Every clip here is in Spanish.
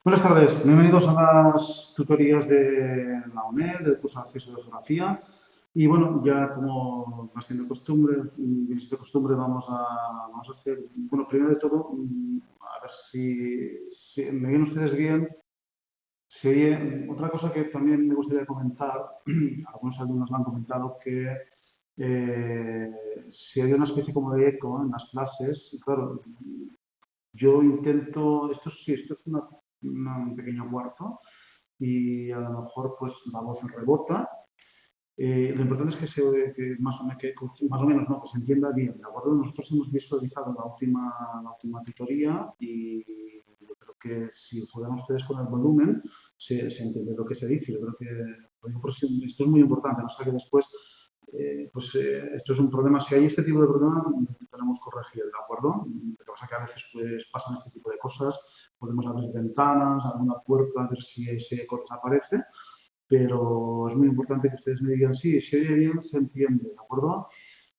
Buenas tardes, bienvenidos a las tutorías de la UNED, del curso de acceso de geografía. Y bueno, ya como va siendo costumbre, vamos a hacer, bueno, primero de todo, a ver si me ven ustedes bien. Si oye, otra cosa que también me gustaría comentar, algunos alumnos lo han comentado, que si hay una especie como de eco en las clases, y claro, yo intento, esto es un pequeño cuarto y a lo mejor pues la voz rebota. Lo importante es que más o menos no, que se entienda bien, ¿de acuerdo? Nosotros hemos visualizado la última tutoría y yo creo que si juegan ustedes con el volumen se entiende lo que se dice. Yo creo que esto es muy importante, no sé que después esto es un problema. Si hay este tipo de problema, tenemos que corregir, ¿de acuerdo? Lo que pasa es que a veces pues, pasan este tipo de cosas. Podemos abrir ventanas, alguna puerta, a ver si ese eco desaparece. Pero es muy importante que ustedes me digan, sí, si oye bien, se entiende, ¿de acuerdo?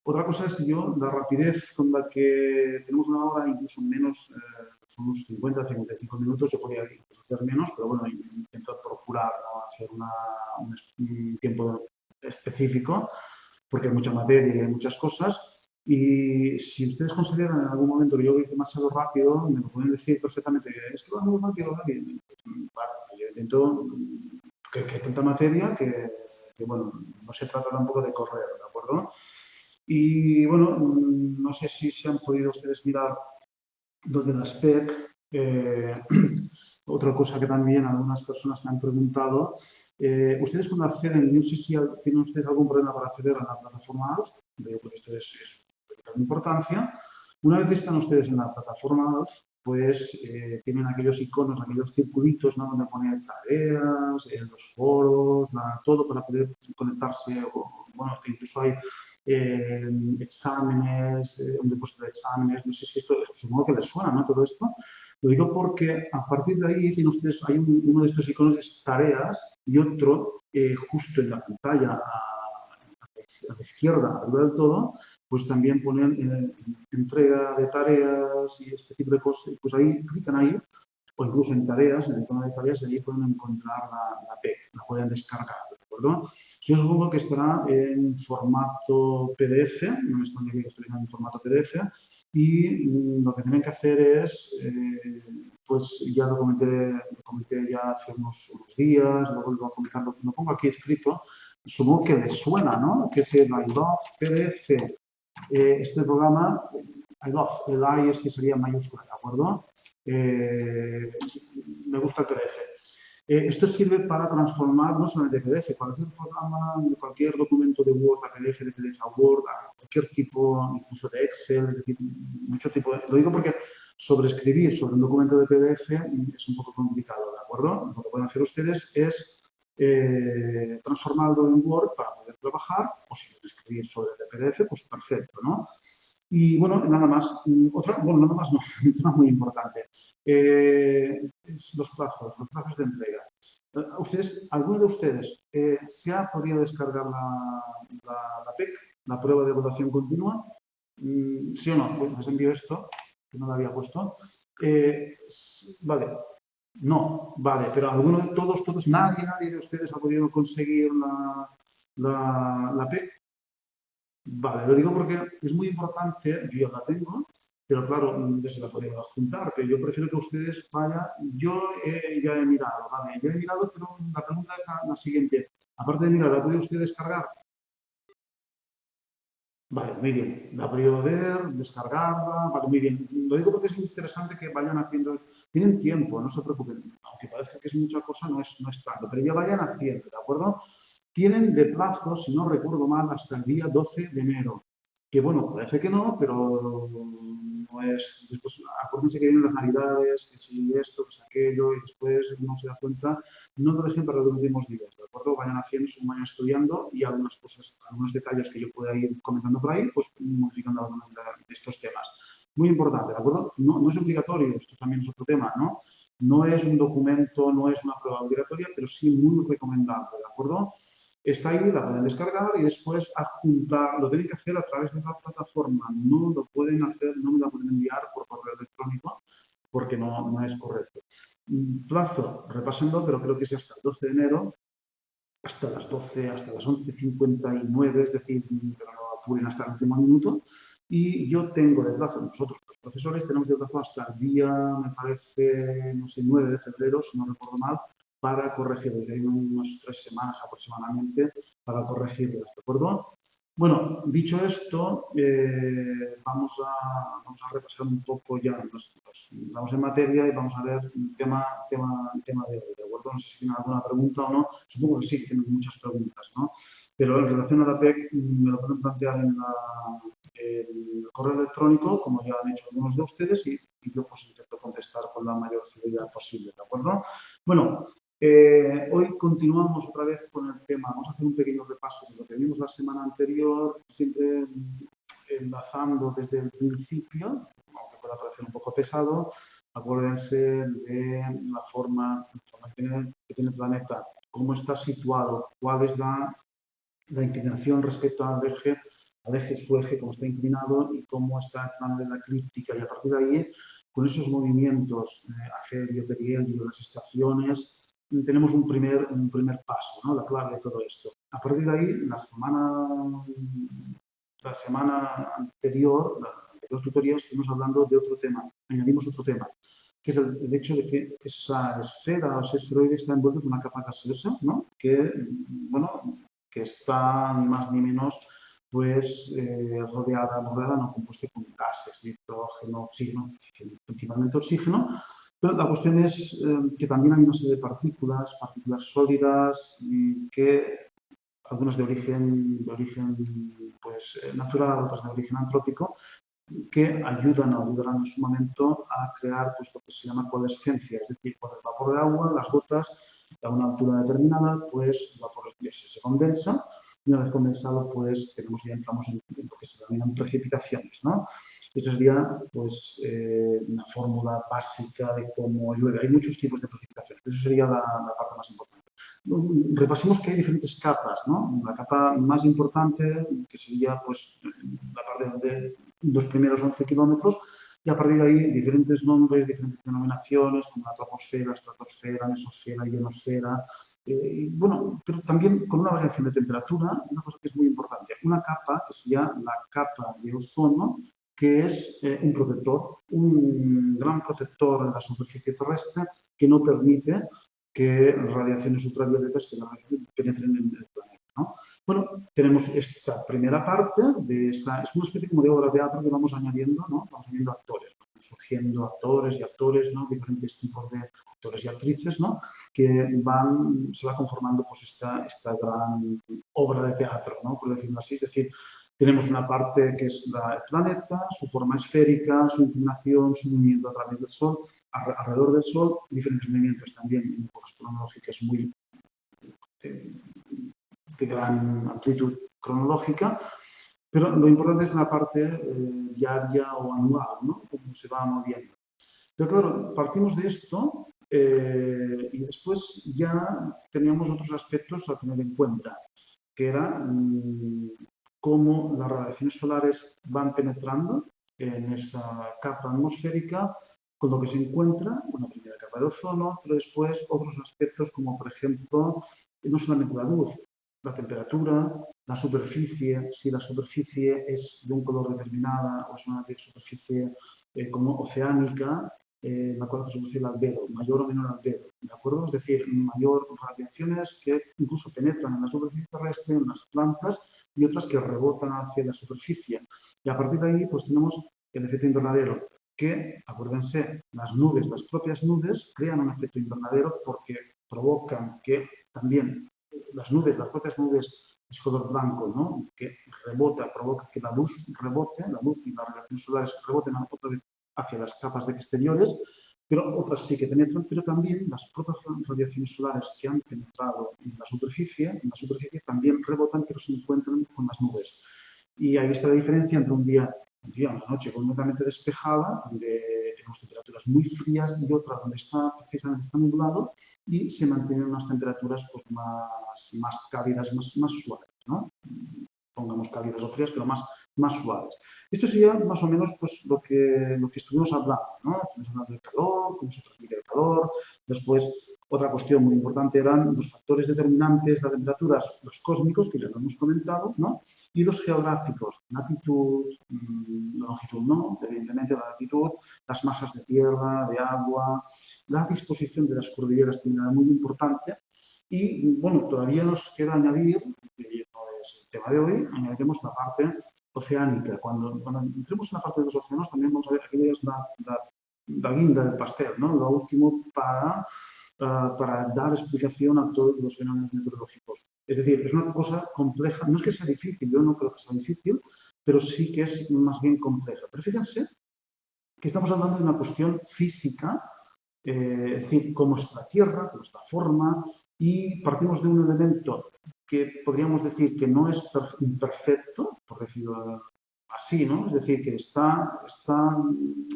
Otra cosa es yo, la rapidez con la que tenemos una hora, incluso menos, son unos 50, 55 minutos, yo podría incluso hacer menos, pero bueno, intento procurar, ¿no?, hacer un tiempo específico, porque hay mucha materia y hay muchas cosas. Y si ustedes consideran en algún momento que yo voy demasiado rápido, me lo pueden decir perfectamente, es que va muy rápido, David. Vale, yo intento que hay tanta materia que, bueno, no se trata tampoco de correr, ¿de acuerdo? Y bueno, no sé si se han podido ustedes mirar lo de las PEC. Otra cosa que también algunas personas me han preguntado, ustedes cuando acceden, no sé si tienen ustedes algún problema para acceder a la plataforma ALF, veo que esto es de vital importancia. Una vez están ustedes en la plataforma ALF, pues tienen aquellos iconos, aquellos circulitos, ¿no?, donde poner tareas, los foros, todo para poder conectarse, o, bueno, incluso hay eh, exámenes, un depósito de exámenes, no sé si esto, supongo que les suena, ¿no?, todo esto. Lo digo porque a partir de ahí tienen ustedes, hay uno de estos iconos de tareas y otro justo en la pantalla a la izquierda, arriba del todo, pues también ponen entrega de tareas y este tipo de cosas. Pues ahí clican ahí, o incluso en tareas, en el icono de tareas, y ahí pueden encontrar la PEC, la pueden descargar, ¿de acuerdo? Yo supongo que estará en formato PDF, no me extrañaría que estuviera en formato PDF, y lo que tienen que hacer es, pues ya lo comenté ya hace unos días, lo vuelvo a comentar, lo pongo aquí escrito, supongo que les suena, ¿no?, que es el I Love PDF. Este programa, I Love, el I es que sería mayúscula, ¿de acuerdo? Me gusta el PDF. Esto sirve para transformar no solamente PDF, cualquier programa, cualquier documento de Word a PDF, de PDF a Word, a cualquier tipo, incluso de Excel, es decir, mucho tipo. Lo digo porque sobreescribir sobre un documento de PDF es un poco complicado, ¿de acuerdo? Lo que pueden hacer ustedes es transformarlo en Word para poder trabajar, o si quieren escribir sobre el PDF, pues perfecto, ¿no? Y bueno, nada más. Bueno, nada más no, un tema muy importante. Los plazos de entrega. ¿Alguno de ustedes se ha podido descargar la PEC, la prueba de evaluación continua? ¿Sí o no? Pues les envío esto, que no lo había puesto. Vale. No, vale, pero todos, nadie de ustedes ha podido conseguir la PEC. Vale, lo digo porque es muy importante, yo la tengo, pero claro, se la podría adjuntar, pero yo prefiero que ustedes vayan. Yo ya he mirado, vale, ya he mirado, pero la pregunta es la siguiente. Aparte de mirar, ¿la ha podido usted descargar? Vale, muy bien. La ha podido ver, descargarla, vale, muy bien. Lo digo porque es interesante que vayan haciendo. Tienen tiempo, no se preocupen. Aunque parezca que es mucha cosa, no es tanto, pero ya vayan haciendo, ¿de acuerdo? Tienen de plazo, si no recuerdo mal, hasta el día 12 de enero. Que bueno, parece que no, pero no es. Después, acuérdense que vienen las navidades, que si esto, que si aquello, y después uno se da cuenta. No lo dejen para los últimos días, ¿de acuerdo? Vayan haciendo, vayan estudiando y algunas cosas, algunos detalles que yo pueda ir comentando por ahí, pues modificando algunos de estos temas. Muy importante, ¿de acuerdo? No es obligatorio, esto también es otro tema, ¿no? No es un documento, no es una prueba obligatoria, pero sí muy recomendable, ¿de acuerdo? Está ahí, la pueden descargar y después adjuntar, lo tienen que hacer a través de la plataforma, no lo pueden hacer, no me la pueden enviar por correo electrónico porque no es correcto. Plazo, repásenlo, pero creo que es hasta el 12 de enero, hasta las 12, hasta las 11:59, es decir, pero no apuren hasta el último minuto. Y yo tengo de plazo, nosotros los profesores tenemos de plazo hasta el día, me parece, no sé, 9 de febrero, si no recuerdo mal, para corregirlas. Hay unas 3 semanas aproximadamente para corregirlas, ¿de acuerdo? Bueno, dicho esto, vamos a repasar un poco ya, nos vamos en materia y vamos a ver el tema de hoy, ¿de acuerdo? No sé si tienen alguna pregunta o no, supongo que sí, tienen muchas preguntas, ¿no? Pero en relación a la PEC, me lo pueden plantear en el correo electrónico, como ya han hecho algunos de ustedes, y yo pues intento contestar con la mayor celeridad posible, ¿de acuerdo? Bueno, hoy continuamos otra vez con el tema. Vamos a hacer un pequeño repaso de lo que vimos la semana anterior, siempre enlazando desde el principio, aunque pueda parecer un poco pesado. Acuérdense de la forma que tiene el planeta, cómo está situado, cuál es la inclinación respecto al eje, su eje, cómo está inclinado y cómo está el plano de la eclíptica. Y a partir de ahí, con esos movimientos, afelio, perihelio, las estaciones, tenemos un primer paso, ¿no? La clave de todo esto. A partir de ahí, la semana anterior, la anterior tutoría, estuvimos hablando de otro tema, añadimos otro tema, que es el hecho de que esa esfera o ese esferoide está envuelto en una capa gaseosa, ¿no? Que, bueno, que está ni más ni menos pues rodeada, no, compuesta con gases, nitrógeno, oxígeno, principalmente oxígeno, pero la cuestión es que también hay una serie de partículas sólidas, que algunas de origen pues, natural, otras de origen antrópico, que ayudarán en su momento a crear pues, lo que se llama coalescencia, es decir, con el vapor de agua, las gotas a una altura determinada, pues el vapor se condensa y una vez condensado, pues ya entramos en lo que se denominan precipitaciones, ¿no? Esto sería pues, una fórmula básica de cómo llueve. Hay muchos tipos de precipitaciones, eso sería la parte más importante. Repasemos que hay diferentes capas, ¿no? La capa más importante, que sería pues, la parte de los primeros 11 kilómetros, y a partir de ahí diferentes nombres, diferentes denominaciones, como la troposfera, estratosfera, mesosfera, ionosfera. Bueno, pero también con una variación de temperatura, una cosa que es muy importante, una capa que sería la capa de ozono, que es un protector, un gran protector de la superficie terrestre que no permite que radiaciones ultravioletas penetren en el planeta, ¿no? Bueno, tenemos esta primera parte, es una especie como de obra de teatro que vamos añadiendo, ¿no? Vamos añadiendo actores, ¿no? Surgiendo actores y actores, ¿no? Diferentes tipos de actores y actrices, ¿no? Que se va conformando pues esta gran obra de teatro, ¿no? Por decirlo así, es decir, tenemos una parte que es el planeta, su forma esférica, su inclinación, su movimiento a través del Sol, alrededor del Sol, diferentes movimientos también en épocas cronológicas muy de gran amplitud cronológica, pero lo importante es la parte diaria o anual, ¿no? Cómo se va moviendo. Pero claro, partimos de esto y después ya teníamos otros aspectos a tener en cuenta, que era cómo las radiaciones solares van penetrando en esa capa atmosférica, con lo que se encuentra una primera capa de ozono, pero después otros aspectos como, por ejemplo, no solamente la luz, la temperatura, la superficie, si la superficie es de un color determinado o es una superficie como oceánica, la cual se produce el albedo, mayor o menor albedo, ¿de acuerdo? Es decir, mayor radiaciones que incluso penetran en la superficie terrestre, en las plantas, y otras que rebotan hacia la superficie. Y a partir de ahí, pues tenemos el efecto invernadero, que, acuérdense, las nubes, las propias nubes, crean un efecto invernadero porque provocan que también las propias nubes de color blanco, ¿no? Que provoca que la luz rebote, la luz y las radiaciones solares reboten otra vez hacia las capas exteriores, pero otras sí que penetran, pero también las propias radiaciones solares que han penetrado en la superficie también rebotan, pero se encuentran con las nubes. Y ahí está la diferencia entre una noche completamente despejada, donde tenemos temperaturas muy frías, y otra donde precisamente está nublado y se mantienen unas temperaturas pues, más cálidas, más suaves, ¿no? Pongamos cálidas o frías, pero más más suaves. Esto sería más o menos pues, lo que estuvimos hablando, ¿no? Estuvimos hablando del calor, cómo se transmite el calor. Después, otra cuestión muy importante eran los factores determinantes de la temperatura, los cósmicos, que ya lo hemos comentado, ¿no? Y los geográficos, latitud, longitud no, evidentemente la latitud, las masas de tierra, de agua, la disposición de las cordilleras también era muy importante. Y bueno, todavía nos queda añadir, que no es el tema de hoy, añadiremos la parte oceánica. Cuando entremos en la parte de los océanos, también vamos a ver que aquella es la guinda del pastel, ¿no? Lo último para dar explicación a todos los fenómenos meteorológicos. Es decir, es una cosa compleja, no es que sea difícil, yo no creo que sea difícil, pero sí que es más bien compleja. Pero fíjense que estamos hablando de una cuestión física, es decir, cómo es la Tierra, cómo es la forma, y partimos de un elemento que podríamos decir que no es imperfecto, por decirlo así, ¿no? Es decir, que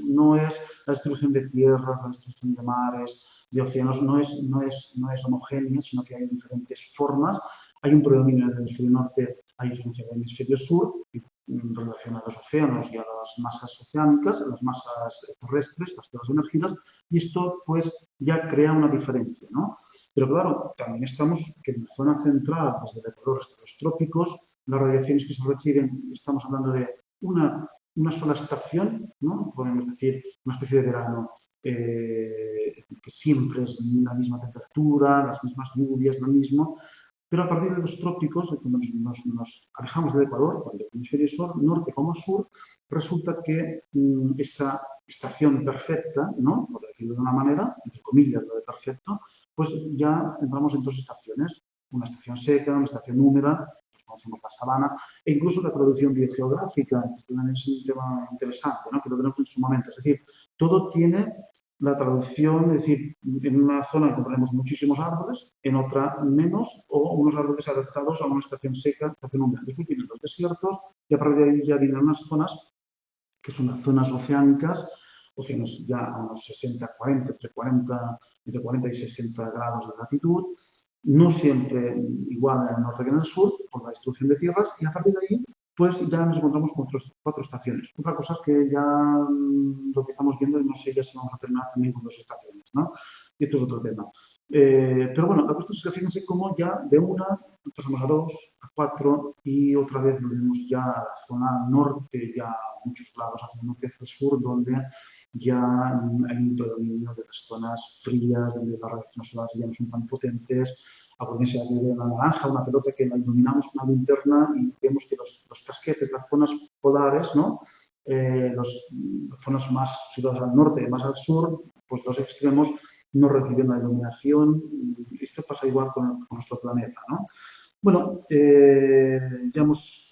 no es la distribución de tierras, la distribución de mares, de océanos, no es homogénea, sino que hay diferentes formas. Hay un predominio del hemisferio norte, hay diferencia del hemisferio sur, en relación a los océanos y a las masas oceánicas, a las masas terrestres, las tierras emergidas, y esto pues ya crea una diferencia, ¿no? Pero claro, también estamos que en la zona central, desde el Ecuador hasta los trópicos, las radiaciones que se reciben, estamos hablando de una sola estación, ¿no? Podemos decir una especie de verano que siempre es la misma temperatura, las mismas lluvias, lo mismo, pero a partir de los trópicos, cuando nos alejamos del Ecuador, tanto el hemisferio norte como sur, resulta que esa estación perfecta, ¿no? Por decirlo de una manera, entre comillas, lo de perfecto, pues ya entramos en dos estaciones, una estación seca, una estación húmeda, pues conocemos la sabana, e incluso la producción biogeográfica, que también es un tema interesante, ¿no? Que lo tenemos en su momento. Es decir, todo tiene la traducción, es decir, en una zona encontraremos muchísimos árboles, en otra menos, o unos árboles adaptados a una estación seca, estación húmeda. Después tienen los desiertos y a partir de ahí ya vienen unas zonas que son las zonas oceánicas, océanos ya a unos 60, 40, entre 40 y 60 grados de latitud, no siempre igual en el norte que en el sur, por la distribución de tierras, y a partir de ahí pues ya nos encontramos con cuatro estaciones. Otra cosa es que ya lo que estamos viendo, no sé ya si vamos a terminar también con dos estaciones, ¿no? Y esto es otro tema. Pero bueno, la cuestión es que fíjense cómo ya de una pasamos a dos, a cuatro, y otra vez volvemos ya a la zona norte, ya a muchos lados hacia el norte, hacia el sur, donde ya hay un predominio de las zonas frías, donde las radiaciones solares ya no son tan potentes. Acuérdense de una naranja, una pelota que la iluminamos con una linterna y vemos que los casquetes, las zonas polares, ¿no? Las zonas más situadas al norte y más al sur, pues los extremos no reciben la iluminación. Esto pasa igual con nuestro planeta, ¿no? Bueno,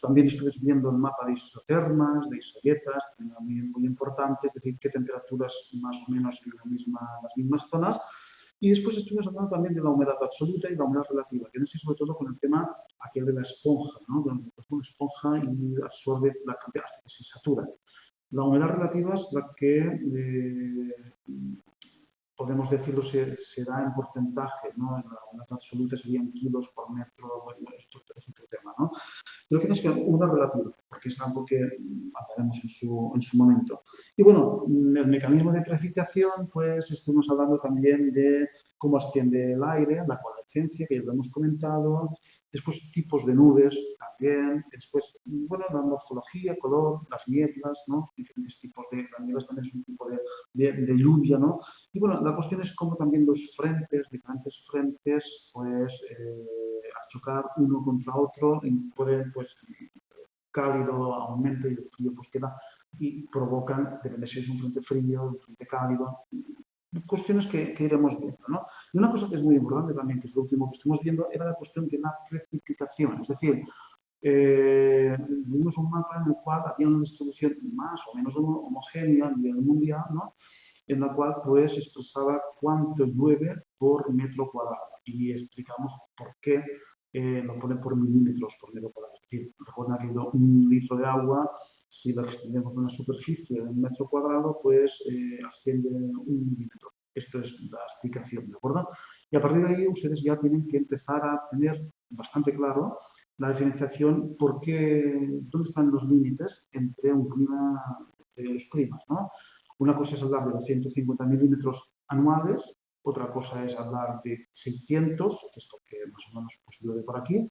también estuvimos viendo el mapa de isotermas, de isoguetas, también muy importante, es decir, qué temperaturas más o menos en las mismas zonas. Y después estuvimos hablando también de la humedad absoluta y la humedad relativa, que no sé sobre todo con el tema aquel de la esponja, ¿no? Donde una esponja y absorbe la cantidad hasta que se satura. La humedad relativa es la que podemos decirlo, se da en porcentaje, ¿no? En la unidad absoluta serían kilos por metro, bueno, esto es otro tema, ¿no? Pero que es que una relativa, porque es algo que hablaremos en su momento. Y bueno, el mecanismo de precipitación, pues estuvimos hablando también de cómo asciende el aire, la convergencia, que ya lo hemos comentado, después tipos de nubes también, después, bueno, la morfología, color, las nieblas, ¿no? Diferentes tipos de, las nieblas también es un tipo de lluvia, ¿no? Y bueno, la cuestión es cómo también los frentes, diferentes frentes, pues al chocar uno contra otro, pueden, pues, cálido aumenta y el frío pues queda y provocan, depende si es un frente frío, un frente cálido, cuestiones que iremos viendo, ¿no? Y una cosa que es muy importante también, que es lo último que estamos viendo, era la cuestión de la precipitación, es decir, vimos un mapa en el cual había una distribución más o menos homogénea a nivel mundial, ¿no? En la cual pues expresaba cuánto llueve por metro cuadrado y explicamos por qué lo pone por milímetros por metro cuadrado. Es decir, recuerda que un litro de agua, si lo extendemos de una superficie de un metro cuadrado, pues asciende un milímetro. Esto es la explicación, ¿de acuerdo? Y a partir de ahí ustedes ya tienen que empezar a tener bastante claro la diferenciación, ¿dónde están los límites entre un clima, entre los climas, ¿no? Una cosa es hablar de los 150 milímetros anuales, otra cosa es hablar de 600, que es lo que más o menos pues, llueve por aquí,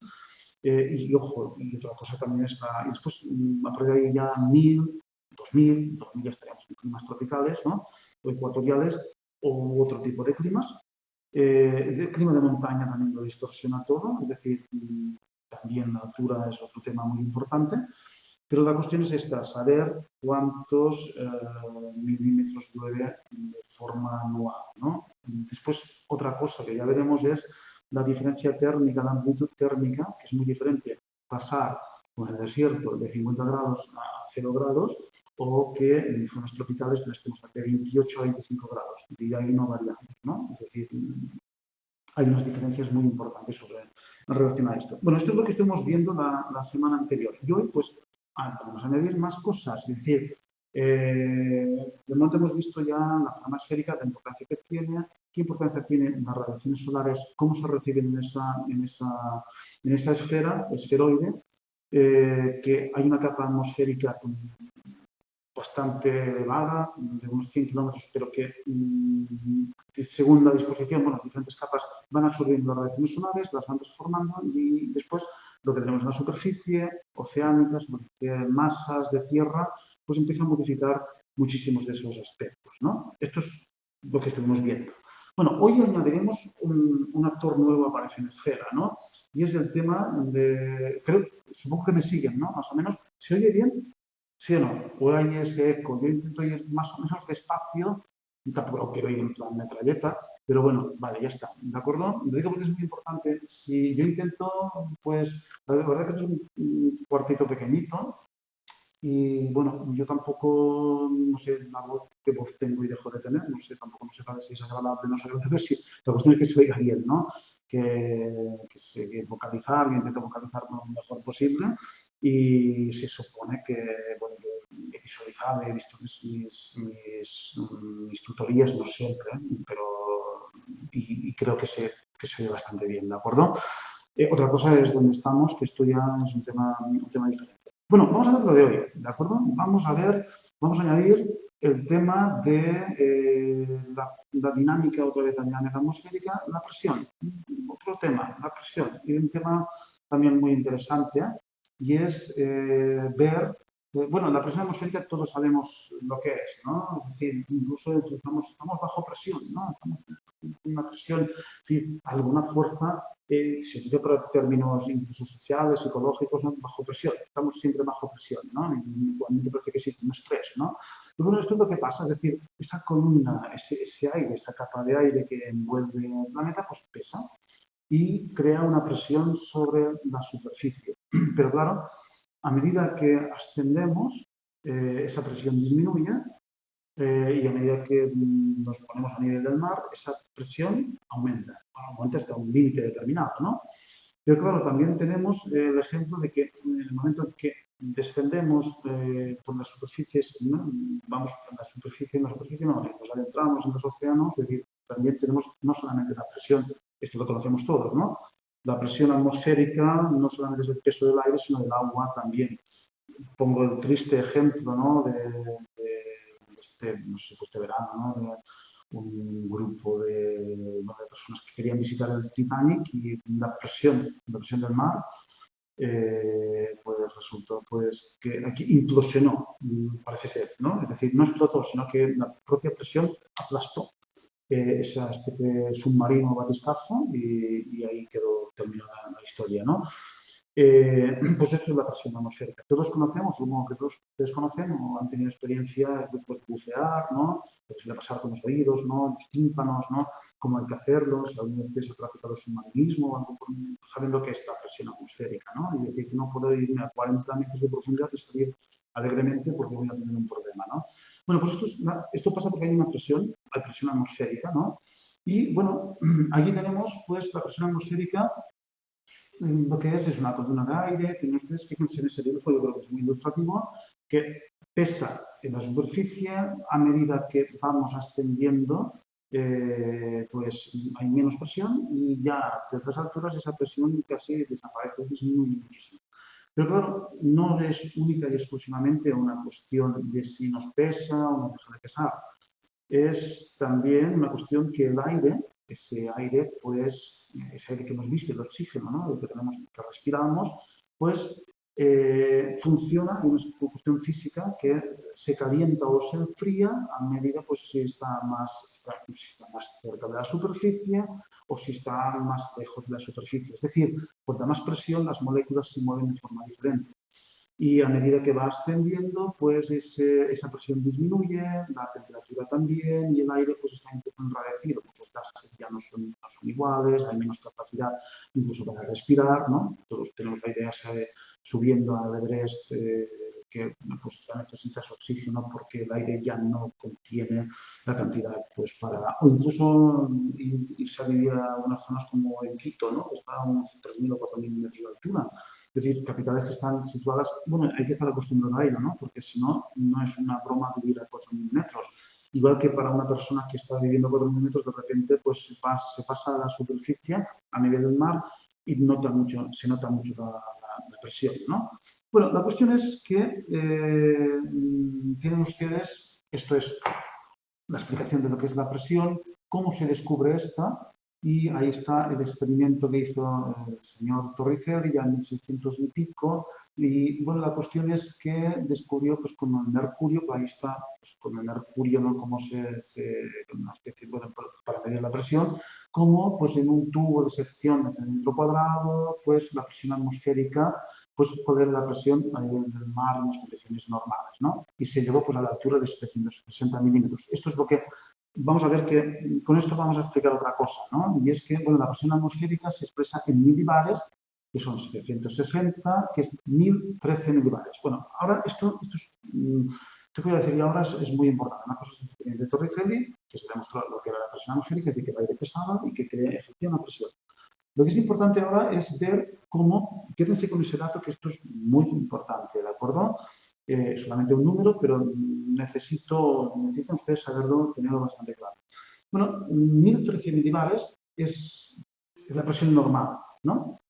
y ojo, y otra cosa también es y después a partir de ahí ya 1000, 2000 ya estaríamos en climas tropicales, ¿no? O ecuatoriales o otro tipo de climas. El clima de montaña también lo distorsiona todo, es decir, también la altura es otro tema muy importante, pero la cuestión es esta, saber cuántos milímetros llueve de forma anual, ¿no? Después, otra cosa que ya veremos es la diferencia térmica, la amplitud térmica, que es muy diferente pasar con el desierto de 50 grados a 0 grados o que en zonas tropicales estemos de 28 a 25 grados. Y ahí no variamos, ¿no? Es decir, hay unas diferencias muy importantes en relación a esto. Bueno, esto es lo que estuvimos viendo la semana anterior. Y hoy, pues, vamos a añadir más cosas. Es decir, de momento hemos visto ya la forma esférica, la importancia que tiene, qué importancia tienen las radiaciones solares, cómo se reciben en esa esfera, esferoide, que hay una capa atmosférica bastante elevada, de unos 100 kilómetros, pero que según la disposición, bueno, diferentes capas van absorbiendo las radiaciones solares, las van transformando y después lo que tenemos en la superficie, oceánica, masas de tierra, pues empieza a modificar muchísimos de esos aspectos, ¿no? Esto es lo que estuvimos viendo. Bueno, hoy añadiremos un actor nuevo aparece en esfera, ¿no? Y es el tema de, supongo que me siguen, ¿no? Más o menos, ¿se oye bien? ¿Sí o no? O hay ese eco. Yo intento ir más o menos despacio, y tampoco quiero ir en plan metralleta, pero bueno, vale, ya está, ¿de acuerdo? Lo digo porque es muy importante. Si yo intento, pues, la verdad que esto es un cuartito pequeñito y bueno, yo tampoco, no sé, qué voz tengo y dejo de tener, no sé, tampoco no sé si es agradable o no es agradable, si la cuestión es que se oiga bien, ¿no? Que sé vocalizar, yo intento vocalizar lo mejor posible y se supone que, bueno, yo he visualizado, he visto mis tutorías, no siempre, pero y creo que se oye bastante bien, ¿de acuerdo? Otra cosa es donde estamos, que esto ya es un tema diferente. Bueno, vamos a ver lo de hoy, ¿de acuerdo? Vamos a añadir el tema de la dinámica, otra vez la dinámica atmosférica, la presión. Otro tema, la presión. Y un tema también muy interesante, y es ver, bueno, la presión atmosférica todos sabemos lo que es, ¿no? Es decir, incluso estamos bajo presión, ¿no? Estamos en una presión, es decir, alguna fuerza, se dice por términos incluso sociales, psicológicos, ¿no? Bajo presión, estamos siempre bajo presión, ¿no? Y igualmente parece que existe un estrés, ¿no? Y bueno, esto es lo que pasa, es decir, esa columna, ese aire, esa capa de aire que envuelve el planeta, pues pesa y crea una presión sobre la superficie. Pero claro, a medida que ascendemos, esa presión disminuye y a medida que nos ponemos a nivel del mar, esa presión aumenta hasta un límite determinado, ¿no? Pero claro, también tenemos el ejemplo de que en el momento en que descendemos por las superficies, ¿no? Vamos por la superficie no, nos adentramos en los océanos, es decir, también tenemos no solamente la presión, esto lo conocemos todos, ¿no? La presión atmosférica no solamente es el peso del aire, sino del agua también. Pongo el triste ejemplo, ¿no? No sé, este verano, ¿no? De un grupo de personas que querían visitar el Titanic y la presión del mar, pues resultó pues, que aquí implosionó, parece ser, ¿no? Es decir, no explotó, sino que la propia presión aplastó esa especie de submarino batiscafo y ahí terminó la historia, ¿no? Pues esto es la presión atmosférica. Todos conocemos, supongo que todos ustedes conocen o han tenido experiencia después de bucear, ¿no? Lo que suele pasar con los oídos, ¿no? Los tímpanos, ¿no? Cómo hay que hacerlo, si alguno de ustedes ha practicado submarinismo o algo, saben lo que es la presión atmosférica, ¿no? Y decir que no puedo irme a 40 metros de profundidad y salir alegremente porque voy a tener un problema, ¿no? Bueno, pues esto pasa porque hay presión atmosférica, ¿no? Y bueno, aquí tenemos pues la presión atmosférica. Lo que es una columna de aire, que ustedes fíjense en ese dibujo, yo creo que es muy ilustrativo, que pesa en la superficie a medida que vamos ascendiendo, pues hay menos presión y ya a ciertas alturas esa presión casi desaparece, disminuye muchísimo. Pero claro, no es única y exclusivamente una cuestión de si nos pesa o nos deja de pesar. Es también una cuestión que el aire, ese aire, pues, ese aire que hemos visto, el oxígeno, ¿no? El que tenemos, que respiramos, pues funciona, es una cuestión física que se calienta o se enfría a medida pues, si está más cerca de la superficie o si está más lejos de la superficie. Es decir, cuanta más presión, las moléculas se mueven de forma diferente. Y a medida que va ascendiendo, pues esa presión disminuye, la temperatura también y el aire pues está incluso enrarecido, porque los gases ya no son iguales, hay menos capacidad incluso para respirar, ¿no? Todos tenemos la idea de subiendo al Everest que pues, ya necesitas oxígeno porque el aire ya no contiene la cantidad pues para, o incluso irse a vivir a unas zonas como en Quito, ¿no? Que está a unos 3.000 o 4.000 metros de altura. Es decir, capitales que están situadas, bueno, hay que estar acostumbrado a ello, ¿no? Porque si no, no es una broma vivir a 4.000 metros. Igual que para una persona que está viviendo a 4.000 metros, de repente pues, se pasa a la superficie, a nivel del mar, y se nota mucho la presión, ¿no? Bueno, la cuestión es que tienen ustedes, esto es la explicación de lo que es la presión, cómo se descubre esta, y ahí está el experimento que hizo el señor Torricelli ya en 1600 y pico. Y bueno, la cuestión es que descubrió pues con el mercurio, pues ahí está, pues, con el mercurio, ¿no? Como una especie, bueno, para medir la presión, como pues en un tubo de sección de centímetro cuadrado, pues la presión atmosférica, pues poder la presión a nivel del mar en las condiciones normales, ¿no? Y se llegó pues a la altura de 760 milímetros. Esto es lo que vamos a ver que con esto vamos a explicar otra cosa, ¿no? Y es que, bueno, la presión atmosférica se expresa en milibares, que son 760, que es 1013 milibares. Bueno, ahora esto es, te voy a decir, y ahora es muy importante. Una cosa es el experimento de Torricelli, que se demostró lo que era la presión atmosférica, es decir, que el aire pesaba y que ejercía una presión. Lo que es importante ahora es ver cómo, quédense con ese dato, que esto es muy importante, ¿de acuerdo? Solamente un número, pero necesitan ustedes saberlo, tenerlo bastante claro. Bueno, 1013 milibares es la presión normal, ¿no?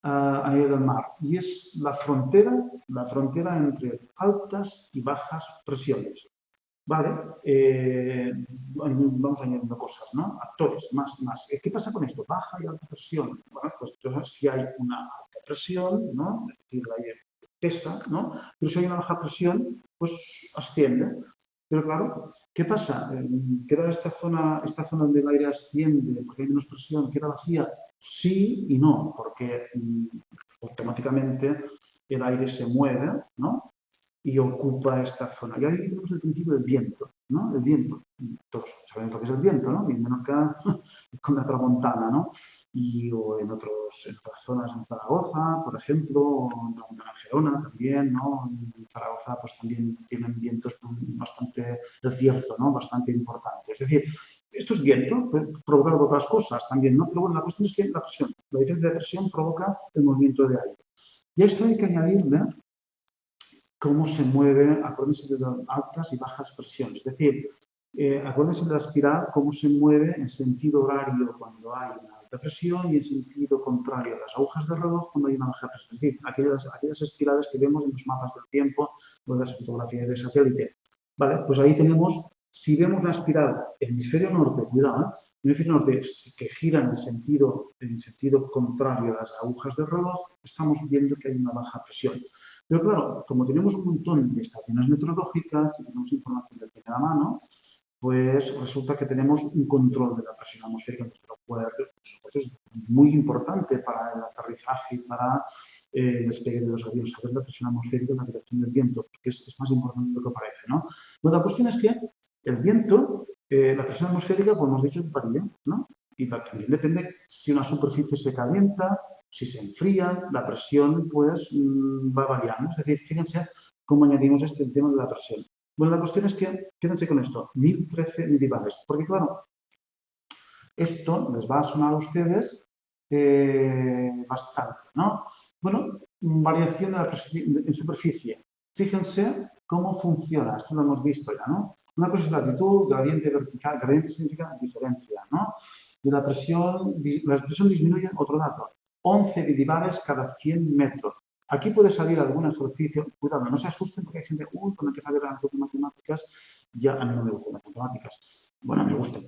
A nivel del mar. Y es la frontera entre altas y bajas presiones. Vale, vamos añadiendo cosas, ¿no? Actores, más. ¿Qué pasa con esto? Baja y alta presión. Bueno, pues entonces si hay una alta presión, ¿no? Es decir, el aire pesa, ¿no? Pero si hay una baja presión, pues asciende. Pero claro, ¿qué pasa? ¿Queda esta zona donde el aire asciende porque hay menos presión, queda vacía? Sí y no, porque automáticamente el aire se mueve, ¿no? Y ocupa esta zona. Y ahí tenemos el principio del viento, ¿no? El viento. Todos sabemos lo que es el viento, ¿no? Y en Menorca con la tramontana, ¿no? O en otras zonas, en Zaragoza, por ejemplo, o en Tramontana, Gerona también, ¿no? En Zaragoza pues también tienen vientos bastante, el cierzo, ¿no? Bastante importante. Es decir, esto es viento, provocado por otras cosas también, ¿no? Pero bueno, la cuestión es que la presión, la diferencia de presión provoca el movimiento de aire. Y a esto hay que añadirle cómo se mueve, acuérdense de las altas y bajas presiones. Es decir, acuérdense de la espiral, cómo se mueve en sentido horario cuando hay una alta presión y en sentido contrario a las agujas de reloj cuando hay una baja presión. Es decir, aquellas espirales que vemos en los mapas del tiempo o de las fotografías de satélite. Vale, pues ahí tenemos, si vemos una espiral en el hemisferio norte, cuidado, en el hemisferio norte que gira en sentido contrario a las agujas del reloj, estamos viendo que hay una baja presión. Pero claro, como tenemos un montón de estaciones meteorológicas y tenemos información de primera mano, pues resulta que tenemos un control de la presión atmosférica en nuestro cuerpo. Eso es muy importante para el aterrizaje y para el despegue de los aviones, saber la presión atmosférica y la dirección del viento, porque es más importante de lo que parece, ¿no? Bueno, la cuestión es que el viento, la presión atmosférica, pues hemos dicho que varía, ¿no? Y también depende si una superficie se calienta, si se enfría, la presión pues va variando. Es decir, fíjense cómo añadimos el tema de la presión. Bueno, la cuestión es que, quédense con esto, 1013 milibares, porque claro, esto les va a sonar a ustedes bastante, ¿no? Bueno, variación de la presión en superficie. Fíjense cómo funciona, esto lo hemos visto ya, ¿no? Una cosa es latitud, gradiente vertical, gradiente significa diferencia, ¿no? De la presión disminuye, otro dato, 11 milibares cada 100 metros. Aquí puede salir algún ejercicio, cuidado, no se asusten porque hay gente, cuando empieza a ver algo de matemáticas, ya a mí no me gustan las matemáticas. Bueno, me gustan,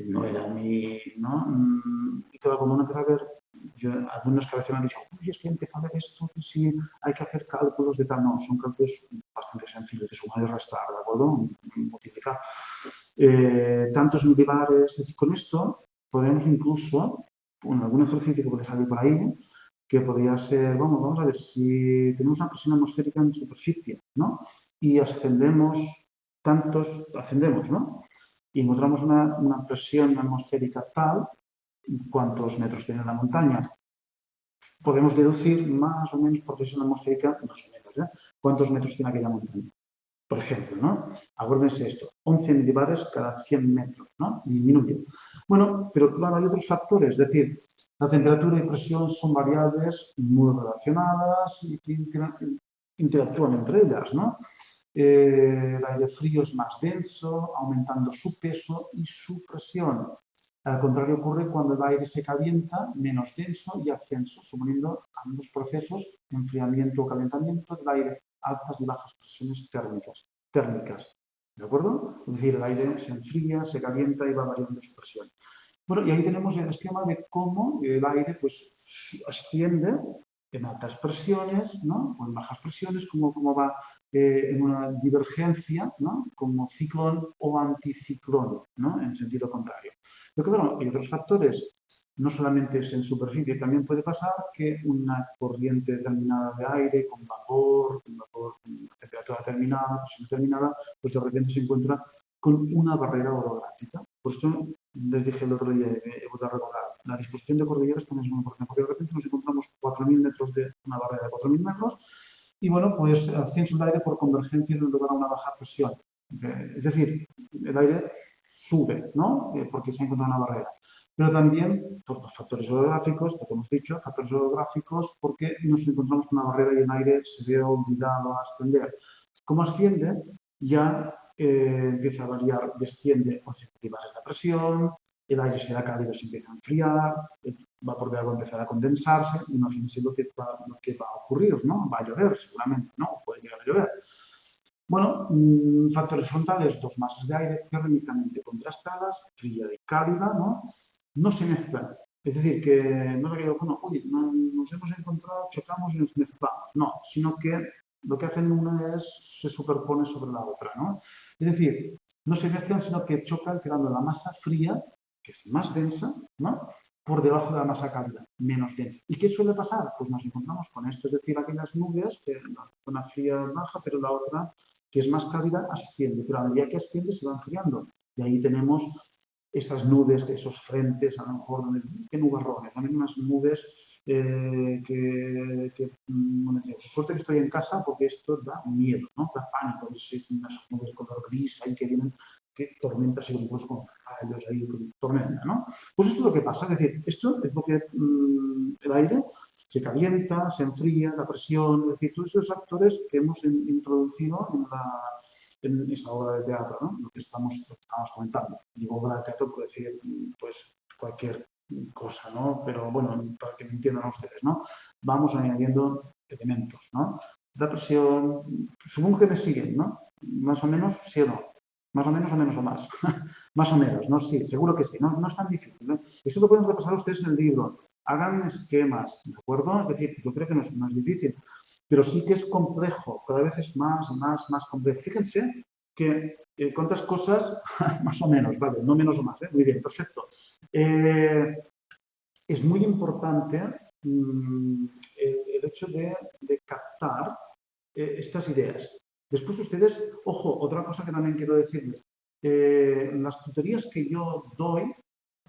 no era mi, ¿no? Y claro, cuando uno empieza a ver, algunos que a veces me han dicho, uy, es que empieza a ver esto, que sí, hay que hacer cálculos de tal, no, son cálculos bastante sencillos, de sumar y restar, ¿de acuerdo? Multiplicar. Tantos milibares, es decir, con esto podemos incluso, con algún ejercicio que puede salir por ahí, que podría ser, vamos a ver, si tenemos una presión atmosférica en superficie, ¿no? Y ascendemos ascendemos, ¿no? Y encontramos una presión atmosférica tal, ¿cuántos metros tiene la montaña? Podemos deducir más o menos por presión atmosférica, más o menos, cuántos metros tiene aquella montaña. Por ejemplo, ¿no? Acuérdense esto, 11 milibares cada 100 metros, ¿no? Disminuye. Bueno, pero claro, hay otros factores, es decir, la temperatura y presión son variables muy relacionadas y que interactúan entre ellas, ¿no? El aire frío es más denso, aumentando su peso y su presión. Al contrario ocurre cuando el aire se calienta, menos denso y ascenso, suponiendo ambos procesos, enfriamiento o calentamiento del aire, altas y bajas presiones térmicas. ¿De acuerdo? Es decir, el aire se enfría, se calienta y va variando su presión. Bueno, y ahí tenemos el esquema de cómo el aire pues, asciende en altas presiones, ¿no? O en bajas presiones, cómo va en una divergencia, ¿no? Como ciclón o anticiclón, ¿no? En sentido contrario. Pero claro, hay otros factores, no solamente es en superficie, también puede pasar que una corriente determinada de aire, con vapor, con temperatura determinada, presión determinada, pues de repente se encuentra con una barrera orográfica. Por esto les dije el otro día, he vuelto a recordar, la disposición de cordilleras también es muy importante, porque de repente nos encontramos 4.000 metros de una barrera de 4.000 metros y bueno, pues ascenso del aire por convergencia en lugar a una baja presión. Es decir, el aire sube, ¿no? Porque se ha encontrado una barrera. Pero también por los factores orográficos, lo que hemos dicho, factores orográficos, porque nos encontramos con una barrera y el aire se ve obligado a ascender. ¿Cómo asciende? Ya empieza a variar, desciende o se activa la presión, el aire será cálido, se empieza a enfriar, el vapor de agua empezará a condensarse, imagínense lo que va a ocurrir, ¿no? Va a llover seguramente, ¿no? Puede llegar a llover. Bueno, factores frontales, dos masas de aire térmicamente contrastadas, fría y cálida, ¿no? No se mezclan. Es decir, que no es que, bueno, uy, nos hemos encontrado, chocamos y nos mezclamos. No, sino que lo que hacen una se superpone sobre la otra, ¿no? Es decir, no se mezclan, sino que chocan quedando la masa fría, que es más densa, ¿no? Por debajo de la masa cálida, menos densa. ¿Y qué suele pasar? Pues nos encontramos con esto, es decir, aquellas nubes, que la zona fría baja, pero la otra, que es más cálida, asciende, pero a medida que asciende se va enfriando. Y ahí tenemos esas nubes, esos frentes, a lo mejor, qué nubarrones, también unas nubes bueno, suerte que estoy en casa porque esto da miedo, ¿no? Da pánico, unas nubes color gris ahí que vienen, que tormentas incluso con rayos ahí, con tormenta, ¿no? Pues esto es lo que pasa, es decir, esto es lo que el aire se calienta, se enfría, la presión, es decir, todos esos factores que hemos introducido en esa obra de teatro, ¿no? Lo que estamos comentando. Digo obra de teatro, puede decir, pues, cualquier cosa, ¿no? Pero bueno, para que me entiendan ustedes, ¿no? Vamos añadiendo elementos, ¿no? La presión, supongo que me siguen, ¿no? Más o menos, sí o no. Más o menos o menos o más. Más o menos, ¿no? Sí, seguro que sí. No es tan difícil, ¿no? Esto lo pueden repasar ustedes en el libro. Hagan esquemas, ¿de acuerdo? Es decir, yo creo que no es difícil, pero sí que es complejo. Cada vez es más complejo. Fíjense que cuántas cosas, más o menos, vale, no menos o más, muy bien, perfecto. Es muy importante el hecho de captar estas ideas. Después ustedes, ojo, otra cosa que también quiero decirles, las tutorías que yo doy,